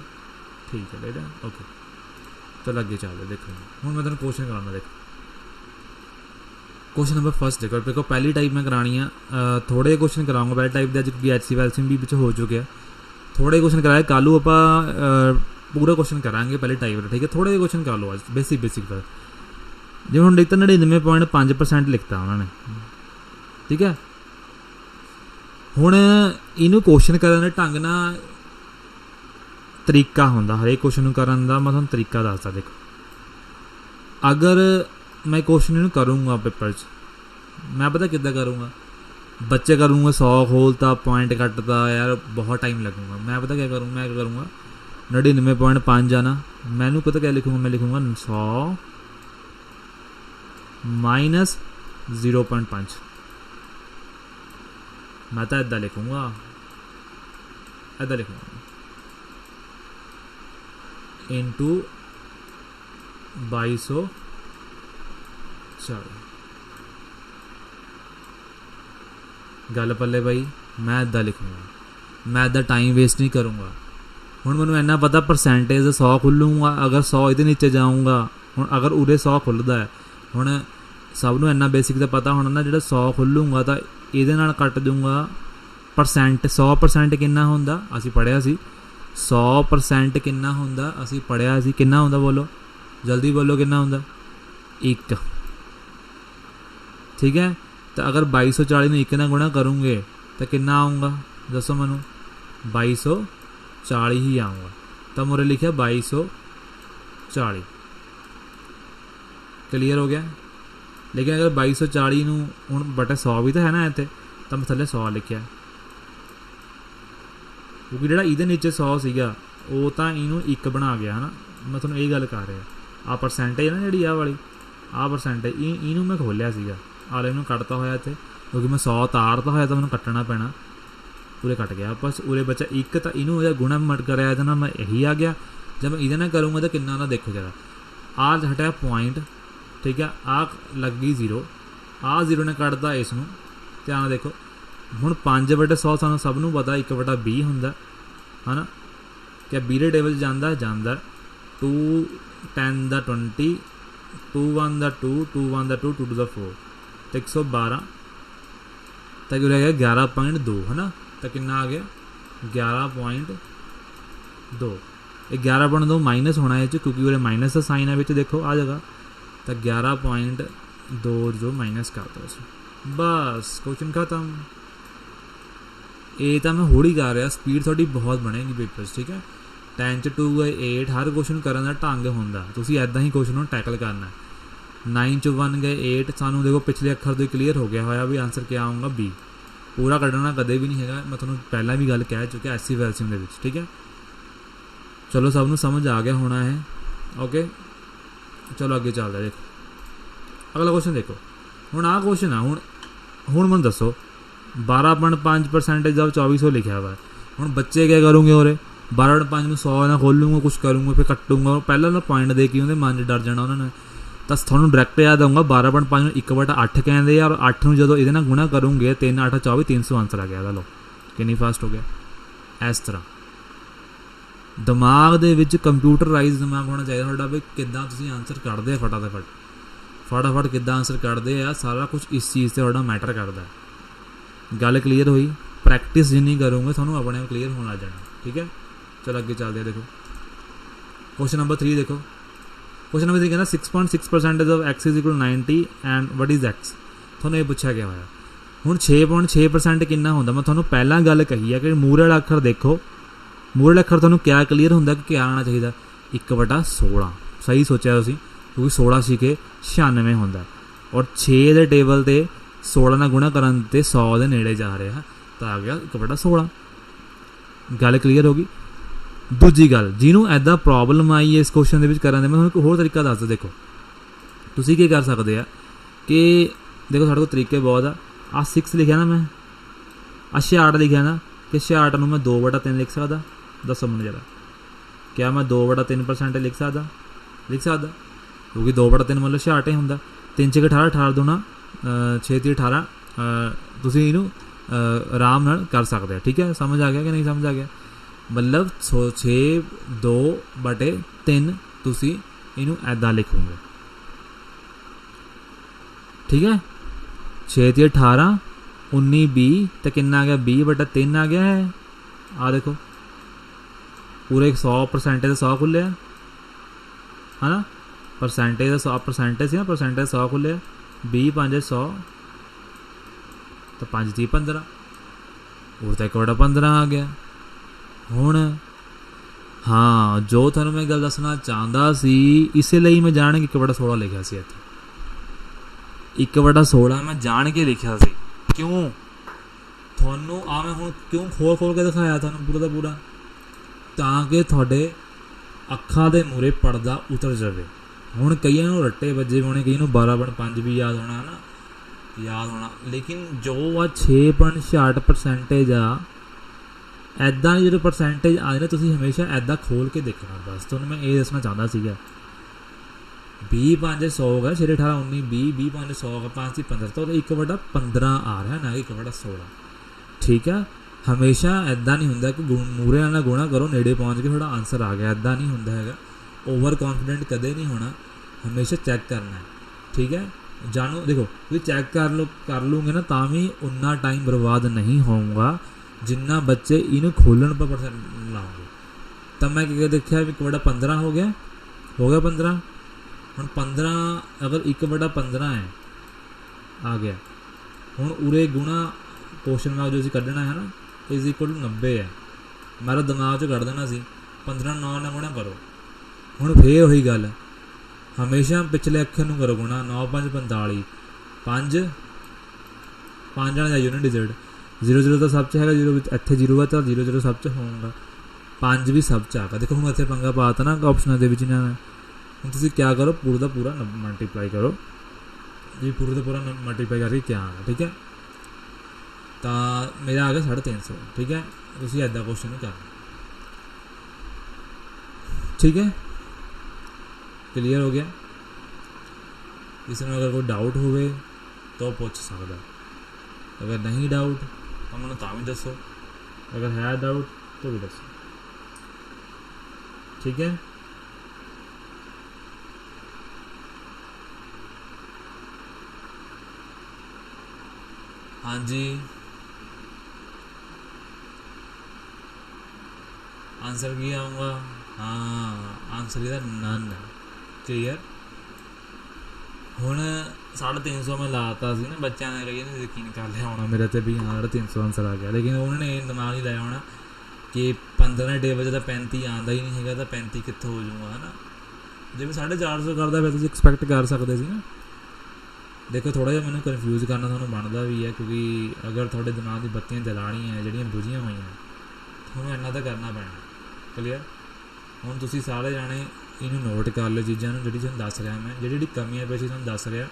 ठीक है, ले लिया ओके। चलो अगे चलते। देखो हूँ मैं तुम क्वेश्चन कराना। देखो क्वेश्चन नंबर फर्स्ट देखो पहली टाइप मैं करानी है। थोड़े क्वेश्चन कराऊंगा पहली टाइप के, क्योंकि HC वैल्सिम भी हो चुके हैं। थोड़े क्वेश्चन कराए, कल आप पूरा क्वेश्चन करांगे पहली टाइप का ठीक है। थोड़े क्वेश्चन कर लो आज बेसिक पर। जिवें हुण लिखता 99.5% लिखता उन्होंने ठीक है। हुण इनू क्वेश्चन करन दे ढंग ना तरीका हुंदा, हरेक क्वेश्चन करन दा मैं तुहानूं तरीका दसदा। देखो अगर मैं क्वेश्चन इनू करूँगा पेपर च, मैं पता किद्दां करूँगा, बच्चे करूँगा 100 खोलता पॉइंट कटता यार बहुत टाइम लगूंगा। मैं पता क्या करूँगा, मैं क्या करूँगा 99.5 आना, मैनू पता क्या लिखूँगा, मैं लिखूँगा 100 माइनस 0.5। मैं तो इदा लिखूँगा, इदा लिखूँगा इंटू 2200। चलो गल पल्ले भाई, मैं इदा लिखूँगा, मैं इदा टाइम वेस्ट नहीं करूँगा। हुण मैनूं इन्ना पता परसेंटेज 100 खुलूँगा, अगर 100 ये नीचे जाऊँगा, हुण अगर उरे 100 खुलदा है, हुण सब नूं इन्ना बेसिक तो पता होना ना, जिहड़ा 100 खुलूँगा तो ये नाल कट दूँगा परसेंट। 100% किन्ना हुंदा असीं पढ़िया सी, 100% किन्ना हुंदा असीं पढ़िया सी, किन्ना हुंदा बोलो जल्दी बोलो, किन्ना हुंदा 1 ठीक है। तो अगर 2240 में 1 नाल गुणा करूँगे तो किन्ना आऊँगा दसो मैनूं, 2240 ही आऊँगा। तो मुरे लिखा 2240। क्लीयर हो गया? लेकिन अगर 2240 नूं हुण बटे 100 भी तो है ना इत्थे, तो मैं थल्ले 100 लिखिया, क्योंकि जिहड़ा इहदे नीचे 100 सीगा वो तो इनू 1 बना गया है ना। मैं तुहानूं ये गल कर रहा, आ परसेंटेज है ना जी, आ वाली आ परसेंटेज इनू मैं खोलिया सीगा, आले नूं कटता होया इत्थे, क्योंकि मैं 100 तारता होया तो मैनूं कट्टना पैना, पूरे कट गया बस। उरे बचा 1, तो इनू गुणा मट कराया तो ना मैं यही आ गया। जब मैं इहदे नाल करूँगा तो किन्ना ना देखो जरा, आ हटिया पॉइंट ठीक है, आ लग गई 0, आ 0 ने कटता इसनूं, ध्यान देखो। हुण 5/100 सानूं सब नूं पता 1/20 हुंदा है ना। क्या 20 टेबल जांदा 2 10 दा 20 2 1 दा 2 2 1 दा 2 2 दा 4 तो 112 तक रह गया 11.2 है ना। तो कितना आ गया 11.2। 11.2 माइनस होना है क्योंकि वो माइनस का साइन है बिच, देखो आ जाएगा। तो 11.2 जो माइनस कर दो, बस क्वेश्चन खत्म। ये तो मैं होड़ी कर रहा, स्पीड थोड़ी बहुत बनेगी पेपर्स ठीक है। 10 च 2 है 8, हर क्वेश्चन करने का ढंग होंदा, तुसीं ऐदा ही क्वेश्चन टैकल करना। 9 च 1 गए 8, सानू देखो पिछले अखर तो क्लीयर हो गया होया भी आंसर क्या आऊँगा बी। पूरा कढ़ना कदे भी नहीं है, मैं तुहानूं पहला भी गल कह चुका SC वैल्सिम दे विच ठीक है। चलो सब नूं समझ आ गया होना है ओके। चलो अगे चलदा, देखो अगला क्वेश्चन देखो। हुण आ क्वेश्चन है, हुण मैं दसो 12.5% जब 2400 लिखा हुआ है। हुण बच्चे क्या करूँगे, और 12.5 में 100 ना खोलूँगा, कुछ करूँगा, फिर कट्टूंगा, पहले ना पॉइंट दे के उन्हें मन डर जाना उन्होंने। तो थोड़ा डायरैक्ट याद आऊँगा 12.5 में 1/8 कहते, और 8 में जो ये गुणा करूँगे 3 8 24 300 आंसर आ गया। लो कितनी फास्ट हो गया। इस तरह दिमाग दे विच कंप्यूटराइज दिमाग होना चाहिए थोड़ा भी, किद्दां तुसीं आंसर कढदे फटाफट किद्दां आंसर कढदे आ, सारा कुछ इस चीज़ से थोड़ा मैटर करता है। गल क्लीयर हुई? प्रैक्टिस जिन्नी करूँगे थोनों अपने आप क्लीयर होना लग जाना ठीक है। चलो अगे चलते हैं, देखो क्वेश्चन नंबर 3 देखो। क्वेश्चन नंबर 3 कहना 6.6% of x is equal 90 and what is x। थोनों ये पूछा गया होया। हुण 6.6% कितना होंदा, मैं थोनों पहला गल कही है कि मूरे वाला अखर देखो, ਮੂਹਰਲੇ ਅੱਖਰ ਤੁਹਾਨੂੰ ਕਿਆ ਕਲੀਅਰ ਹੁੰਦਾ ਕਿ ਕਿਆ ਆਉਣਾ ਚਾਹੀਦਾ 1/16। ਸਹੀ ਸੋਚਿਆ ਤੁਸੀਂ, ਕਿਉਂਕਿ 16 ਛਿਕੇ 96 ਹੁੰਦਾ, ਔਰ 6 ਦੇ ਟੇਬਲ 'ਤੇ 16 ਨਾਲ ਗੁਣਾ ਕਰਨ 'ਤੇ 100 ਦੇ ਨੇੜੇ ਜਾ ਰਿਹਾ, ਤਾਂ ਆ ਗਿਆ 1/16। ਗੱਲ ਕਲੀਅਰ ਹੋ ਗਈ। ਦੂਜੀ ਗੱਲ, ਜਿਹਨੂੰ ਇੱਦਾਂ ਪ੍ਰੋਬਲਮ ਆਈ ਹੈ ਇਸ ਕੁਐਸਚਨ ਦੇ ਵਿੱਚ ਕਰਨ ਦੇ, ਮੈਂ ਤੁਹਾਨੂੰ ਇੱਕ ਹੋਰ ਤਰੀਕਾ ਦੱਸਦਾ। ਦੇਖੋ ਤੁਸੀਂ ਕੀ ਕਰ ਸਕਦੇ ਆ ਕਿ ਦੇਖੋ ਸਾਡੇ ਕੋਲ ਤਰੀਕੇ ਬਹੁਤ ਆ। 6 ਲਿਖਿਆ ਨਾ ਮੈਂ, 66 ਲਿਖਿਆ ਨਾ, ਕਿ 66 ਨੂੰ ਮੈਂ 2/3 ਲਿਖ ਸਕਦਾ? ਦੱਸੋ ਮੈਨੂੰ ਜਰਾ, ਕਿਆ ਮੈਂ 2/3% ਲਿਖ ਸਕਦਾ? ਕਿਉਂਕਿ 2/3 ਮਤਲਬ 66 ਹੁੰਦਾ। 3 6 18, 18 ਦੂਣਾ 6 3 18। ਤੁਸੀਂ ਇਹਨੂੰ ਆਰਾਮ ਨਾਲ ਕਰ ਸਕਦੇ ਹੋ। ਠੀਕ ਹੈ, ਸਮਝ ਆ ਗਿਆ ਕਿ ਨਹੀਂ ਸਮਝ ਆ ਗਿਆ? ਮਤਲਬ 6 2/3 ਤੁਸੀਂ ਇਹਨੂੰ ਇੱਦਾਂ ਲਿਖੋਗੇ। ਠੀਕ ਹੈ, 6 3 18 19 20 तो कितना आ गया 20/3 आ गया है। आ देखो पूरे 100% 100 खुले है ना, परसेंटेज 100% ना, परसेंटेज 100 खुले 20 5 100 तो 5 30 15 और तो 1/15 आ गया। हुण हाँ, जो थानू मैं गल दसना चाहता सी, इसे लिए मैं जान के 1/16 लिखा सी। इत्थे 1/16 मैं जान के लिखा सी। क्यों थानू आ मैं हुण क्यों खोल के दिखाया थानू पूरा का पूरा, ताकि थोड़े अखा दे मूहरे पड़दा उतर जाए। हुण कईयां नूं रट्टे बजे होने, कईयां नूं 12/5 भी याद होना ना, याद होना, लेकिन जो आ 6.66% आ, ऐदा जो परसेंटेज आ ना, तुसीं हमेशा ऐदा खोल के देखना। बस तुहानूं मैं ये दसना चाहता सीगा। 20 5 100 है, 6 18 19 20 20 5 100 5 30 15 तो 1/15 आ रहा है ना, 1/16। ठीक है, हमेशा ऐदा नहीं होंगे कि मूहरे वाला गुणा करो नेड़े पहुँच के थोड़ा आंसर आ गया, ऐदा नहीं होंगे है। ओवर कॉन्फिडेंट कदे नहीं होना, हमेशा चैक करना है। ठीक है, जानो देखो तुम चैक कर लूँगे ना, तो भी उन्ना टाइम बर्बाद नहीं होगा जिन्ना बच्चे इन्हू खोलन पर परसेंट लाओगे। तब मैं क्या देखा 1/15 हो गया 15। ਹੁਣ 15 अगर 1/15 है आ गया, हूँ उरे गुणा क्वेश्चन मार्क जो कढ़ना है ना = 90 है। मेरा दिमाग चो कढ़ देना सी 15 9 ना गुणा करो। हूँ फिर वही गल, हमेशा पिछले अक्षर में करो गुणा। 9 5 45 5 5 जाने यूनिट डिजिट 0 0 तो सब च है, 0 इतने 0 है तो 0 0 सब च होगा, 5 भी सब च आगा। देखो हूँ इतने पंगा पाता ना ऑप्शन के हम तुम क्या करो पूरा का पूरा मल्टीप्लाई करो जी, पूरा का पूरा मल्टीप्लाई करके क्या आना। ठीक है, तो मेरा आ गया 350। ठीक है, तुम ऐदा क्वेश्चन नहीं करना। ठीक है, क्लीयर हो गया। इसमें अगर कोई डाउट हो तो पूछ सकता, अगर नहीं डाउट तो मैं तो भी दसो, अगर है डाउट तो भी दसो। ठीक है, हाँ जी, आंसर किया आऊँगा। हाँ, आंसर इधर नन। क्लियर। हुण 350 में लाता सी ना, बच्चों ने कई यकीन कर लिया होना मेरे ते भी हाँ 350 आंसर आ गया, लेकिन उन्होंने दिमाग नहीं लाया होना कि 15 टेबल तो 35 आता ही नहीं है, तो 35 कितों हो जाऊँगा है ना। जो मैं 450 करता फिर तुम एक्सपैक्ट कर सकते सी ना। देखो थोड़ा जिहा मैंने कन्फ्यूज़ करना थोड़ा बनता भी है, क्योंकि अगर थोड़े दिमाग की बत्तियां जलानी है जड़ियाँ बुझियाँ हुई हैं, थोड़ा इन्ना तो करना पैना। क्लीयर। हुण तुसीं सारे जाने इनू नोट कर लो चीज़ों जी तुहानूं दस रहा मैं, जी कमियां पेशी तुहानूं दस रहा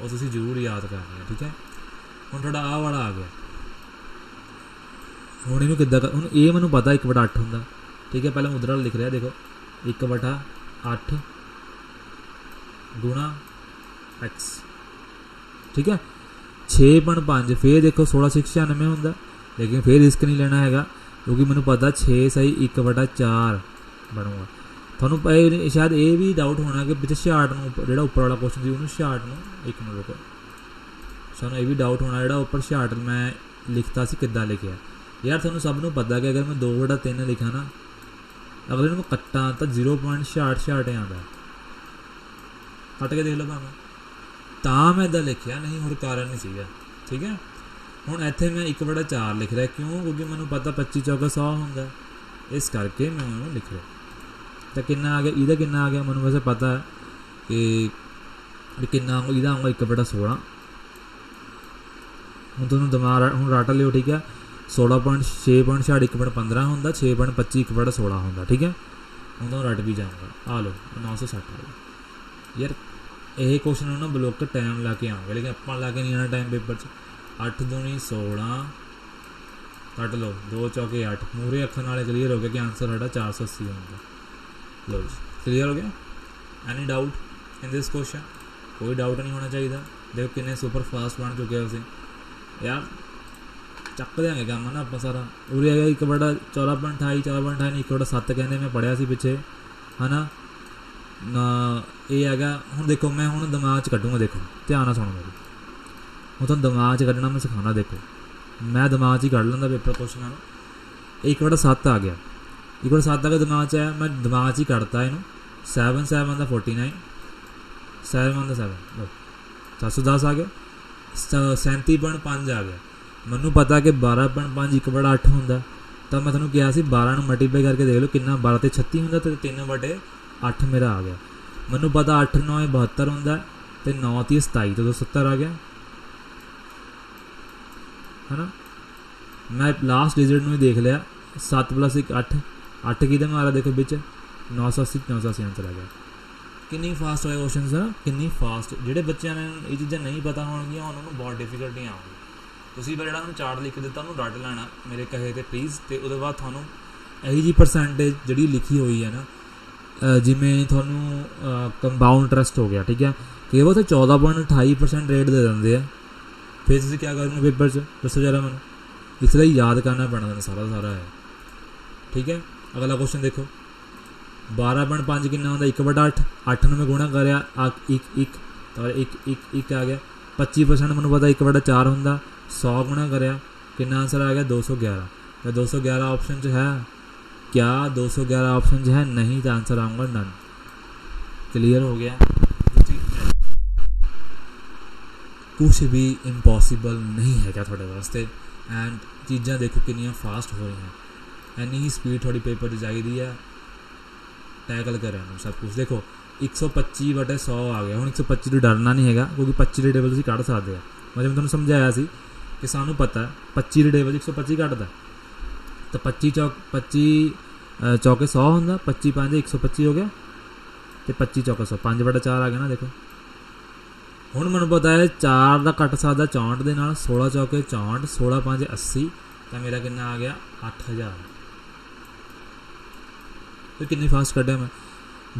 वो तुसीं जरूर याद करनी है। ठीक है, हुण तुहाडा आह वाला आ गया। हुण इहनूं किद्दां हुण ये मैनूं पता 1/8 हुंदा। ठीक है, पहले मुद्रा लिख रहा देखो 1/8 गुणा x। ठीक है, 6.5 फिर देखो 16 96 होंगे, लेकिन फिर रिस्क नहीं लेना है क्योंकि मैंने पता 6 सही 1/4 बनूगा। थोड़ा शायद ये भी डाउट होना कि पिछले 66 जो उपर वाला क्वेश्चन थी उन्होंने 66 एक मिनट रुको, सानू ये भी डाउट होना जो उपर 66 मैं लिखता सी किद्दां लिखिया। यार थोड़ा सबनों पता कि अगर मैं 2/3 लिखा ना, अगर मैं कट्टा तो 0.66 आता, कट के देख लो भावें, तो मैं इदा लिखिया, नहीं होर कारण नहीं सीगा। ठीक है, हुण इत्थे मैं 1/4 लिख रहा, क्यों? क्योंकि मैनूं पता 25 चौका 100 होंदा, इस करके मैं उन्होंने लिख रहा। तो कितना आ गया, इहदा कितना आ गया, मैनूं वैसे पता है कि कितना आऊँगा, इहदा आऊँगा 1/16। हुण तुहानूं दिमाग हुण रट लिओ, ठीक है। 16.6 1/15 होंदा, 6.25 1/16 होंदा, ठीक है। हुण तुहानूं रट भी जाऊँगा, आ लो 960 आ गया। यार ये क्वेश्चन ना ब्लॉक टाइम ला के आऊँगा, लेकिन आपां ला के नहीं आना टाइम पेपर 8 दूनी 16 कट लो, 2 चौके 8 मूहरे अखर नाल क्लीयर हो गया कि आंसर साडा 480 होगा। लो जी क्लीयर हो गया। Any doubt in this question? कोई डाउट नहीं होना चाहिए। देखो किन्ने सुपर फास्ट बन चुके असीं यार, चक देंगे काम ना आप सारा। उरे है 1/14.28 14.28 1/7 कहते मैं पढ़िया सी पिछे, है ना। ये है हुण देखो मैं हुण दिमाग च कड्डूंगा, देखो ध्यान नाल सुनो मेरी, हूँ तुहानूं दिमाग च कड्ढना मैं सिखाना। देखो मैं दिमाग च ही कढ़ लैंदा पेपर क्वेश्चन। 1/7 आ गया, 1/7 आ गया दिमाग च आया, मैं दिमाग च ही कढ़ता इनू। 7 7 49 7 7 710 आ गया। 37.5 आ गया। मैनू पता कि 12.5 1/8 होंदा, तो मैं तुहानूं कहा सी 12 मल्टीप्लाई करके देख लो कितना, 12 ते 36 होंदा, तो 3/8 मेरा आ गया। मैनू पता 8 9 72 होंदा, तो 9 3 27 तो 270 आ गया, है ना। मैं लास्ट डिजिट में ही देख लिया, 7 + 1 8 8 कि मारा देखो बिच 980 980 आंसर आ गया। कितनी फास्ट होए क्वेश्चन है ना, कितनी फास्ट। जोड़े बच्चों ने ये चीज़ां नहीं पता होणगियां उन्होंने बहुत डिफिकल्टियां आउगी। तुसीं पर जिहड़ा चार्ट लिख दिता उन्होंने रट लैना मेरे कहे ते प्लीज़, तो उसदे बाद थानू यही जी परसेंटेज जिहड़ी लिखी हुई है ना, जिमें थानू कंपाउंड इंटरस्ट हो गया, ठीक है, कि वो तो 14.28% रेट दे देंगे आ। फिर तुसीं क्या करोगे पेपर च, दसो जरा मैनूं। इसलिए याद करना पैना सारा सारा है, ठीक है। अगला क्वेश्चन देखो, 12.5 कितना होंदा 1/8 8 में गुणा करया 1 तो 1 आ गया। 25% मैंने पता 1/4 होंदा, 100 गुणा करया कितना आंसर आ गया 211। क्या 211 ऑप्शन है? क्या 211 ऑप्शन है? नहीं, तो आंसर आऊँगा नन। क्लियर हो गया। कुछ भी इम्पॉसिबल नहीं है क्या थोड़े वास्ते। एंड चीज़ां देखो कितनी फास्ट हो रही हैं, एनी ही स्पीड थोड़ी पेपर की चाहिए है टैकल करें सब कुछ। देखो 125/100 आ गया। हूँ 125 तो डरना नहीं है, क्योंकि 25 के टेबल कढ़ सकते हैं। मैं जब तुहानूं समझाया सी कि सानू पता है 25 के टेबल 125 कढ़दा, तो 25 चौके 100 होंदा, 25 5 125 हो गया, तो 25 चौके 100 5/4 आ गया ना। देखो हुण मैनूं पता है 4 का कट सकदा 64 दे नाल, 16 चौके 64 16 5 80, तो मेरा कितना आ गया 8000। तो कितनी फास्ट कढ़िया मैं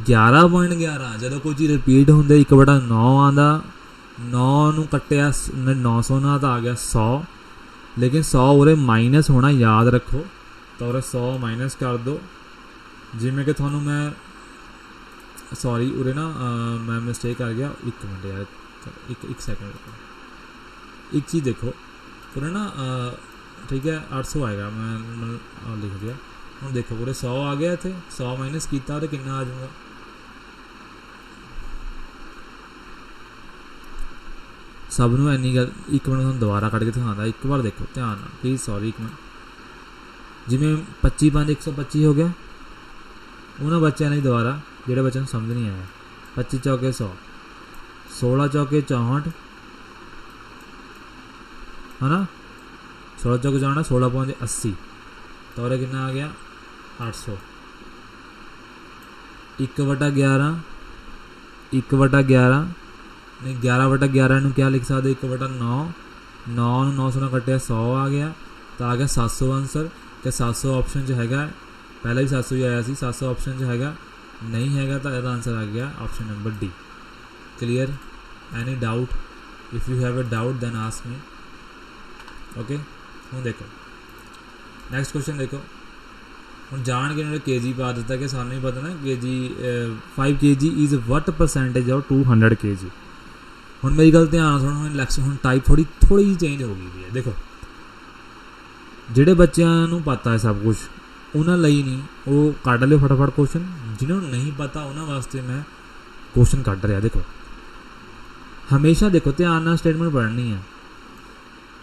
11.11। जो कोई चीज़ रिपीट होंगे 1/9 आंदा, 9 कट्टिया 900 ना, तो आ गया 100। लेकिन 100 उरे माइनस होना याद रखो, तो उरे 100 माइनस कर दो। जिमें कि थानू मैं सॉरी उरे ना मैं मिस्टेक कर गया, 1 मिनट यार, एक सेकंड। एक चीज़ देखो पूरे ना ठीक है 800 आएगा, मैं लिख दिया। हम देखो पूरे 100 आ गया थे, 100 माइनस किया तो कितना आ जाऊँगा, सब नूं इन्नी गल। एक मिनट तुहानूं दोबारा कट के दिखाता, एक बार देखो ध्यान प्लीज़, सॉरी एक मिनट। जिमें 25 5 125 हो गया, उन्होंने बच्चों ने दोबारा जोड़े बच्चों को समझ नहीं आया। 25 चौके 100, 16 चौके 64, है ना, 16 चौके 64 16 5 80, तो और कितना आ गया 800। 1/11 1/11 नहीं 11/11 क्या लिख सकते 1/9, 9 900 ना कटिया 100 आ गया, तो आ गया 700 आंसर। क्या 700 ऑप्शन जो हैगा, पहले भी 700 ही आया सी, 700 ऑप्शन जो हैगा नहीं हैगा, तो यदा आंसर आ गया option number D. Clear? Any doubt? If you have a doubt then ask me. Okay हूँ देखो नैक्सट क्वेश्चन देखो। हूँ जान के उन्होंने के जी पा दिता कि सानू ही पता ना के जी 5 kg is what percentage of 200 kg। हूँ मेरी गल ध्यान सुनो, हूँ लैक्स हूँ टाइप थोड़ी जी चेंज हो गई है। देखो जिहड़े बच्चों पता है सब कुछ उन्होंने ਲਈ नहीं, वो कढ़ लियो फटाफट क्वेश्चन। जिन्होंने नहीं पता उन्होंने वास्ते मैं क्वेश्चन कढ़ रहा। देखो हमेशा देखो ध्यान नाल स्टेटमेंट पढ़नी है।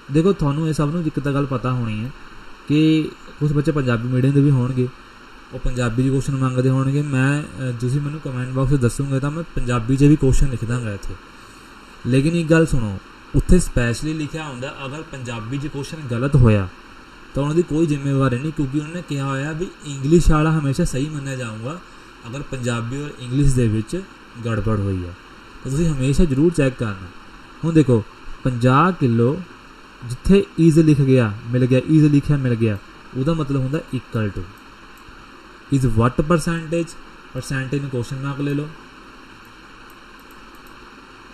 देखो थानू ये सब नूं एक तो गल पता होनी है कि कुछ बच्चे पंजाबी मीडियम के भी होणगे, ਉਹ ਪੰਜਾਬੀ 'ਚ ਕੁਐਸਚਨ ਮੰਗਦੇ ਹੋਣਗੇ, ਮੈਂ ਤੁਸੀਂ ਮੈਨੂੰ ਕਮੈਂਟ ਬਾਕਸ 'ਚ ਦੱਸੋਗੇ ਤਾਂ ਮੈਂ ਪੰਜਾਬੀ 'ਚ ਵੀ ਕੁਐਸਚਨ ਲਿਖ ਦਾਂਗਾ ਇੱਥੇ। ਲੇਕਿਨ ਇੱਕ ਗੱਲ ਸੁਣੋ, ਉੱਥੇ ਸਪੈਸ਼ਲੀ ਲਿਖਿਆ ਹੁੰਦਾ ਅਗਰ ਪੰਜਾਬੀ 'ਚ ਕੁਐਸਚਨ ਗਲਤ ਹੋਇਆ ਤਾਂ ਉਹਨਾਂ ਦੀ ਕੋਈ ਜ਼ਿੰਮੇਵਾਰੀ ਨਹੀਂ, ਕਿਉਂਕਿ ਉਹਨੇ ਕਿਹਾ ਹੋਇਆ ਵੀ ਇੰਗਲਿਸ਼ ਵਾਲਾ ਹਮੇਸ਼ਾ ਸਹੀ ਮੰਨਿਆ ਜਾਊਗਾ ਅਗਰ ਪੰਜਾਬੀ ਔਰ ਇੰਗਲਿਸ਼ ਦੇ ਵਿੱਚ ਗੜਬੜ ਹੋਈ ਹੈ। ਤਾਂ ਤੁਸੀਂ ਹਮੇਸ਼ਾ ਜ਼ਰੂਰ ਚੈੱਕ ਕਰਨਾ। ਹੁਣ ਦੇਖੋ 50 ਕਿਲੋ ਜਿੱਥੇ ਈਜ਼ ਲਿਖ ਗਿਆ ਮਿਲ ਗਿਆ, ਈਜ਼ ਲਿਖਿਆ ਮਿਲ ਗਿਆ, ਉਹਦਾ ਮਤਲਬ ਹੁੰਦਾ equal to is what percentage, percentage ਨੂੰ ਕੁਐਸਚਨ ਮਾਰਕ ਲੈ ਲਓ।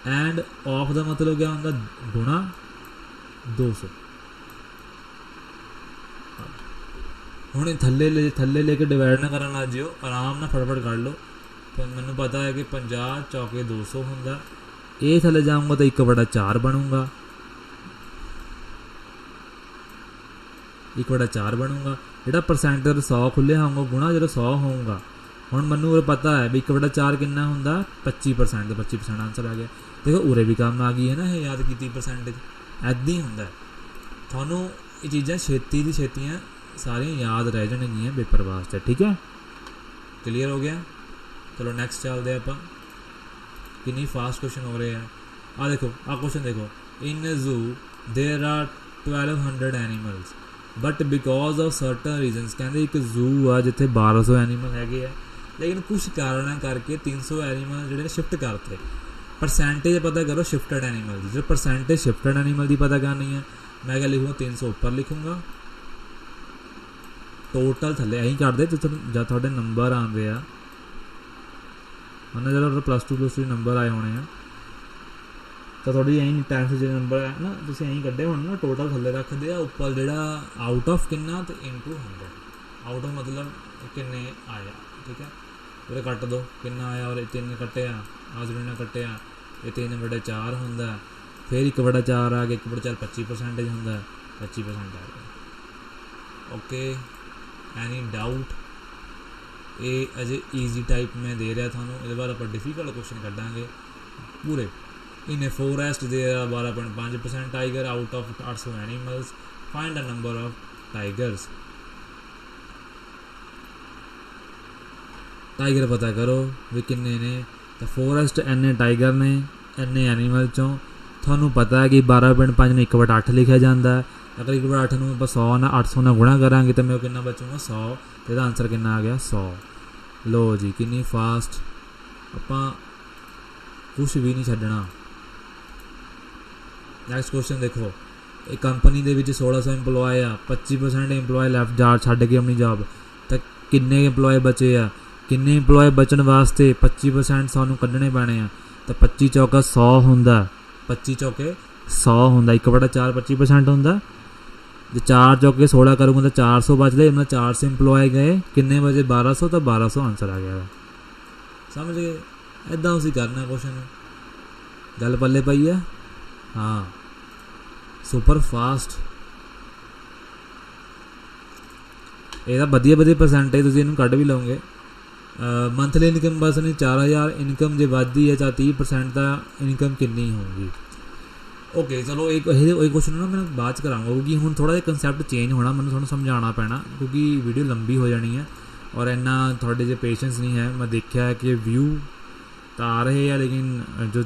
ਐਂਡ ਆਫ ਦਾ ਮਤਲਬ ਕਿਆ ਹੁੰਦਾ, ਗੁਣਾ 200। ਹੁਣ ਥੱਲੇ ਲੈ ਕੇ ਡਿਵਾਈਡ ਨਾ ਕਰਨ ਲੱਗ ਜਿਓ, ਆਰਾਮ ਨਾਲ ਫਟਾਫਟ ਕੱਢ ਲਓ। ਫਿਰ ਮੈਨੂੰ ਪਤਾ ਹੈ ਕਿ 50 ਚੌਕੇ 200 ਹੁੰਦਾ, ਇਹ ਥੱਲੇ ਜਾਊਂਗਾ ਤਾਂ 1/4 ਬਣੂਗਾ, 1/4 ਬਣੂਗਾ। ਜਿਹੜਾ ਪਰਸੈਂਟੇਜ 100 ਖੁੱਲ੍ਹਿਆ ਹੋਊਗਾ ਗੁਣਾ ਜਦੋਂ 100 ਹੋਊਗਾ। ਹੁਣ ਮੈਨੂੰ ਪਤਾ ਹੈ ਵੀ 1/4 ਕਿੰਨਾ ਹੁੰਦਾ, 25%, ਦਾ 25% ਆਨਸਰ ਆ ਗਿਆ। ਦੇਖੋ ਉਰੇ ਵੀ ਕੰਮ ਆ ਗਈ ਹੈ ਨਾ, ਇਹ ਯਾਦ ਕੀਤੀ ਪਰਸੈਂਟੇਜ। ਇੱਦਾਂ ਹੀ ਹੁੰਦਾ, ਤੁਹਾਨੂੰ ਇਹ ਚੀਜ਼ਾਂ ਛੇਤੀ ਦੀ ਛੇਤੀਆਂ ਸਾਰੀਆਂ ਯਾਦ ਰਹਿ ਜਾਣਗੀਆਂ ਪੇਪਰ ਵਾਸਤੇ। ਠੀਕ ਹੈ, ਕਲੀਅਰ ਹੋ ਗਿਆ। ਚਲੋ ਨੈਕਸਟ ਚੱਲਦੇ ਆਪਾਂ। ਕਿੰਨੀ ਫਾਸਟ ਕੁਐਸਚਨ ਹੋ ਰਹੇ ਆ। ਆਹ ਦੇਖੋ, ਆਹ ਕੁਐਸਚਨ ਦੇਖੋ, in a zoo there are 1200 animals but because of certain reasons. ਕਹਿੰਦੇ ਇੱਕ ਜ਼ੂ ਆ ਜਿੱਥੇ 1200 ਐਨੀਮਲ ਹੈਗੇ ਆ, ਲੇਕਿਨ ਕੁਛ ਕਾਰਨਾਂ ਕਰਕੇ 300 ਐਨੀਮਲ ਜਿਹੜੇ ਨੇ ਸ਼ਿਫਟ ਕਰਤੇ। ਪਰਸੈਂਟੇਜ ਪਤਾ ਕਰੋ ਸ਼ਿਫਟਡ ਐਨੀਮਲ ਦੀ। ਜੋ ਪਰਸੈਂਟੇਜ ਸ਼ਿਫਟਡ ਐਨੀਮਲ ਦੀ ਪਤਾ ਕਰਨੀ ਹੈ, ਮੈਂ ਕਿਹਾ ਲਿਖੂੰਗਾ 300 ਉੱਪਰ ਲਿਖੂੰਗਾ, ਟੋਟਲ ਥੱਲੇ ਐਂ ਕਰਦੇ ਜਦ ਤੁਹਾਡੇ ਨੰਬਰ ਆਉਂਦੇ ਆ ਨਾ, ਜਦੋਂ +2 ਨੰਬਰ ਆਏ ਹੋਣੇ ਆ ਤਾਂ ਤੁਹਾਡੀ ਐਂ 10th ਜਿਹੜੇ ਨੰਬਰ ਹੈ ਨਾ ਤੁਸੀਂ ਐਂ ਕੱਢੇ ਹੋਣੇ ਨਾ, ਟੋਟਲ ਥੱਲੇ ਰੱਖਦੇ ਆ, ਉੱਪਰ ਜਿਹੜਾ ਆਊਟ ਆਫ ਕਿੰਨਾ ਤੇ ਇਨਟੂ 100। ਆਊਟ ਆਫ ਮਤਲਬ ਕਿੰਨੇ ਆਇਆ, ਠੀਕ ਹੈ। ਉਹਦੇ ਕੱਟ ਦਿਓ ਕਿੰਨਾ ਆਇਆ, ਔਰ 3 ਕੱਟਿਆ, ਆਹ ਜਿਹੜੇ ਨੇ ਕੱਟਿਆ, ਇਹ 3/4 ਹੁੰਦਾ। ਫਿਰ 1/4 ਆ ਗਿਆ, 1/4 25% ਹੁੰਦਾ, 25% ਆ ਗਿਆ। ਓਕੇ, ਐਨੀ ਡਾਊਟ। ਇਹ ਅਜੇ ਈਜ਼ੀ ਟਾਈਪ ਮੈਂ ਦੇ ਰਿਹਾ ਤੁਹਾਨੂੰ, ਇਹਦੇ ਬਾਅਦ ਆਪਾਂ ਡਿਫੀਕਲਟ ਕੁਐਸਚਨ ਕੱਢਾਂਗੇ ਪੂਰੇ। In a forest there are 12.5% tiger out of 800 animals, find a number of tigers. Tiger ਪਤਾ ਕਰੋ ਵੀ ਕਿੰਨੇ ਨੇ, ਤਾਂ ਫੋਰੈਸਟ ਇੰਨੇ ਟਾਈਗਰ ਨੇ ਇੰਨੇ ਐਨੀਮਲ 'ਚੋਂ। ਤੁਹਾਨੂੰ ਪਤਾ ਹੈ ਕਿ 12.5 ਨੂੰ 1/8 ਲਿਖਿਆ ਜਾਂਦਾ ਹੈ। ਅਗਰ 1/8 ਨੂੰ ਆਪਾਂ 100 ਨਾਲ 800 ਨਾਲ ਗੁਣਾ ਕਰਾਂਗੇ ਤਾਂ ਮੇਰੇ ਕਿੰਨਾ ਬਚੂਗਾ, 100। ਅਤੇ ਇਹਦਾ ਆਨਸਰ ਕਿੰਨਾ ਆ ਗਿਆ, 100। ਲਓ ਜੀ, ਕਿੰਨੀ ਫਾਸਟ। ਆਪਾਂ ਕੁਛ ਵੀ ਨਹੀਂ ਛੱਡਣਾ। ਨੈਕਸਟ ਕੁਐਸਚਨ ਦੇਖੋ, ਇਹ ਕੰਪਨੀ ਦੇ ਵਿੱਚ 1600 ਇੰਪਲੋਏ ਆ, 25% ਇੰਪਲੋਏ ਲੈਫਟ ਜਾ ਛੱਡ ਕੇ ਆਪਣੀ ਜੋਬ, ਤਾਂ ਕਿੰਨੇ ਇੰਪਲੋਏ ਬਚੇ ਆ। ਕਿੰਨੇ ਇੰਪਲੋਏ ਬਚਣ ਵਾਸਤੇ 25% ਸਾਨੂੰ ਕੱਢਣੇ ਪੈਣੇ ਆ, ਤਾਂ 25 ਚੌਕਾ 100 ਹੁੰਦਾ, 25 ਚੌਕੇ 100 ਹੁੰਦਾ, 1/4 25% ਹੁੰਦਾ। ਜੇ 4 ਚੌਕੇ 16 ਕਰੂੰਗਾ ਤਾਂ 400 ਬਚਦੇ, ਮਤਲਬ 400 ਇੰਪਲੋਏ ਗਏ, ਕਿੰਨੇ ਵਜੇ 1200, ਤਾਂ 1200 ਆਨਸਰ ਆ ਗਿਆ। ਸਮਝ ਗਏ, ਇੱਦਾਂ ਅਸੀਂ ਕਰਨਾ ਕੁਐਸਚਨ। ਗੱਲ ਪੱਲੇ ਪਈ ਆ, ਹਾਂ, ਸੁਪਰ ਫਾਸਟ। ਇਹਦਾ ਵਧੀਆ ਪਰਸੈਂਟੇਜ ਤੁਸੀਂ ਇਹਨੂੰ ਕੱਢ ਵੀ ਲਓਗੇ। ਮੰਥਲੀ ਇਨਕਮ ਬਸ ਨਹੀਂ 4000 ਇਨਕਮ ਜੇ ਵੱਧਦੀ ਹੈ ਤਾਂ 30% ਦਾ ਇਨਕਮ ਕਿੰਨੀ ਹੋਊਗੀ। ਓਕੇ, ਚਲੋ ਇਹ ਕੁਐਸਚਨ ਨਾ ਮੈਂ ਬਾਅਦ 'ਚ ਕਰਾਂਗਾ, ਕਿਉਂਕਿ ਹੁਣ ਥੋੜ੍ਹਾ ਜਿਹਾ ਕੰਸੈਪਟ ਚੇਂਜ ਹੋਣਾ, ਮੈਨੂੰ ਤੁਹਾਨੂੰ ਸਮਝਾਉਣਾ ਪੈਣਾ, ਕਿਉਂਕਿ ਵੀਡੀਓ ਲੰਬੀ ਹੋ ਜਾਣੀ ਹੈ ਔਰ ਇੰਨਾ ਤੁਹਾਡੇ 'ਚ ਪੇਸ਼ੈਂਸ ਨਹੀਂ ਹੈ। ਮੈਂ ਦੇਖਿਆ ਕਿ ਵਿਊ ਤਾਂ ਆ ਰਹੇ ਆ, ਲੇਕਿਨ ਜੋ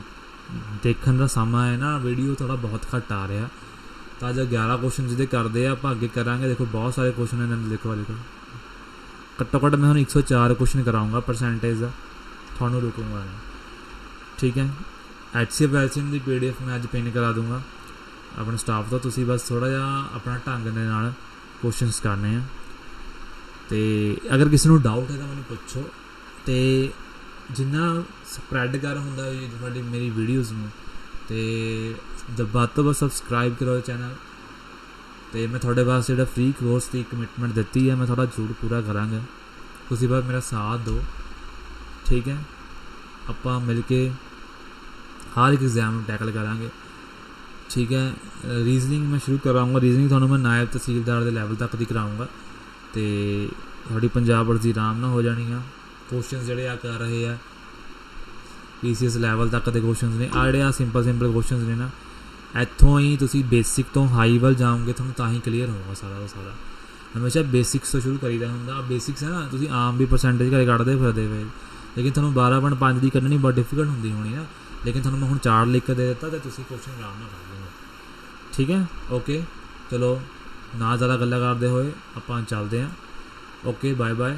ਦੇਖਣ ਦਾ ਸਮਾਂ ਹੈ ਨਾ, ਵੀਡੀਓ ਥੋੜ੍ਹਾ ਬਹੁਤ ਘੱਟ ਆ ਰਿਹਾ। ਤਾਂ ਜੋ 11 ਕੁਐਸਚਨ ਜਿਹਦੇ ਕਰਦੇ ਆ ਆਪਾਂ ਅੱਗੇ ਕਰਾਂਗੇ। ਦੇਖੋ ਬਹੁਤ ਸਾਰੇ ਕੁਐਸਚਨ ਇਹਨਾਂ ਨੇ, ਦੇਖੋ ਘੱਟੋ ਘੱਟ ਮੈਂ ਤੁਹਾਨੂੰ 104 ਕੁਐਸਚਨ ਕਰਾਊਂਗਾ ਪਰਸੈਂਟੇਜ ਦਾ, ਤੁਹਾਨੂੰ ਰੁਕੂੰਗਾ ਨਹੀਂ, ਠੀਕ ਹੈ। HCF LCM ਦੀ PDF ਮੈਂ ਅੱਜ ਪਿੰਨ ਕਰਾ ਦੂੰਗਾ ਆਪਣੇ ਸਟਾਫ ਤੋਂ। ਤੁਸੀਂ ਬਸ ਥੋੜ੍ਹਾ ਜਿਹਾ ਆਪਣਾ ਢੰਗ ਦੇ ਨਾਲ ਕੁਐਸਚਨਸ ਕਰਨੇ ਆ, ਅਤੇ ਅਗਰ ਕਿਸੇ ਨੂੰ ਡਾਊਟ ਹੈ ਤਾਂ ਮੈਨੂੰ ਪੁੱਛੋ। ਅਤੇ ਜਿੰਨਾ ਸਪਰੈਡ ਕਰ ਹੁੰਦਾ ਵੀ ਤੁਹਾਡੀ ਮੇਰੀ ਵੀਡੀਓਜ਼ ਨੂੰ, ਅਤੇ ਵੱਧ ਤੋਂ ਵੱਧ ਸਬਸਕ੍ਰਾਈਬ ਕਰੋ ਚੈਨਲ। ਅਤੇ ਮੈਂ ਤੁਹਾਡੇ ਵਾਸਤੇ ਜਿਹੜਾ ਫ੍ਰੀ ਕੋਰਸ ਦੀ ਕਮਿਟਮੈਂਟ ਦਿੱਤੀ ਹੈ, ਮੈਂ ਤੁਹਾਡਾ ਜ਼ਰੂਰ ਪੂਰਾ ਕਰਾਂਗਾ। ਤੁਸੀਂ ਬਸ ਮੇਰਾ ਸਾਥ ਦਿਓ, ਠੀਕ ਹੈ। ਆਪਾਂ ਮਿਲ ਕੇ ਹਰ ਇੱਕ ਐਗਜ਼ਾਮ ਨੂੰ ਟੈਕਲ ਕਰਾਂਗੇ, ਠੀਕ ਹੈ। ਰੀਜ਼ਨਿੰਗ ਮੈਂ ਸ਼ੁਰੂ ਕਰਾਊਂਗਾ। ਰੀਜ਼ਨਿੰਗ ਤੁਹਾਨੂੰ ਮੈਂ ਨਾਇਬ ਤਹਿਸੀਲਦਾਰ ਦੇ ਲੈਵਲ ਤੱਕ ਦੀ ਕਰਾਊਂਗਾ, ਅਤੇ ਤੁਹਾਡੀ ਪੰਜਾਬ ਵਰਜ਼ੀ ਆਰਾਮ ਨਾਲ ਹੋ ਜਾਣੀ ਆ। ਕੁਐਸਚਨ ਜਿਹੜੇ ਆ ਕਰ ਰਹੇ ਆ PCS ਲੈਵਲ ਤੱਕ ਦੇ ਕੁਐਸਚਨਸ ਨੇ, ਆਹ ਜਿਹੜੇ ਆ ਸਿੰਪਲ ਕੁਐਸਚਨਸ ਨੇ ਨਾ, ਇੱਥੋਂ ਹੀ ਤੁਸੀਂ ਬੇਸਿਕ ਤੋਂ ਹਾਈ ਵੱਲ ਜਾਓਗੇ, ਤੁਹਾਨੂੰ ਤਾਂ ਹੀ ਕਲੀਅਰ ਹੋਊਗਾ ਸਾਰਾ ਦਾ ਸਾਰਾ। हमेशा बेसिक्स तो शुरू करीदा हुंदा। बेसिक्स है ना, तुसीं आम भी परसेंटेज घरे कढ़दे फिरदे पे, लेकिन तुहानूं 12.5 दी कढ़नी बहुत डिफिकल्ट हुंदी होनी ना, लेकिन तुहानूं मैं हुण चार्ट लिख के दे दित्ता ते तुसीं क्वेश्चन आराम नाल कर लओगे। ठीक है, ओके चलो ना ज़्यादा गल्लां करदे होए आपां चलदे हां। Okay bye bye.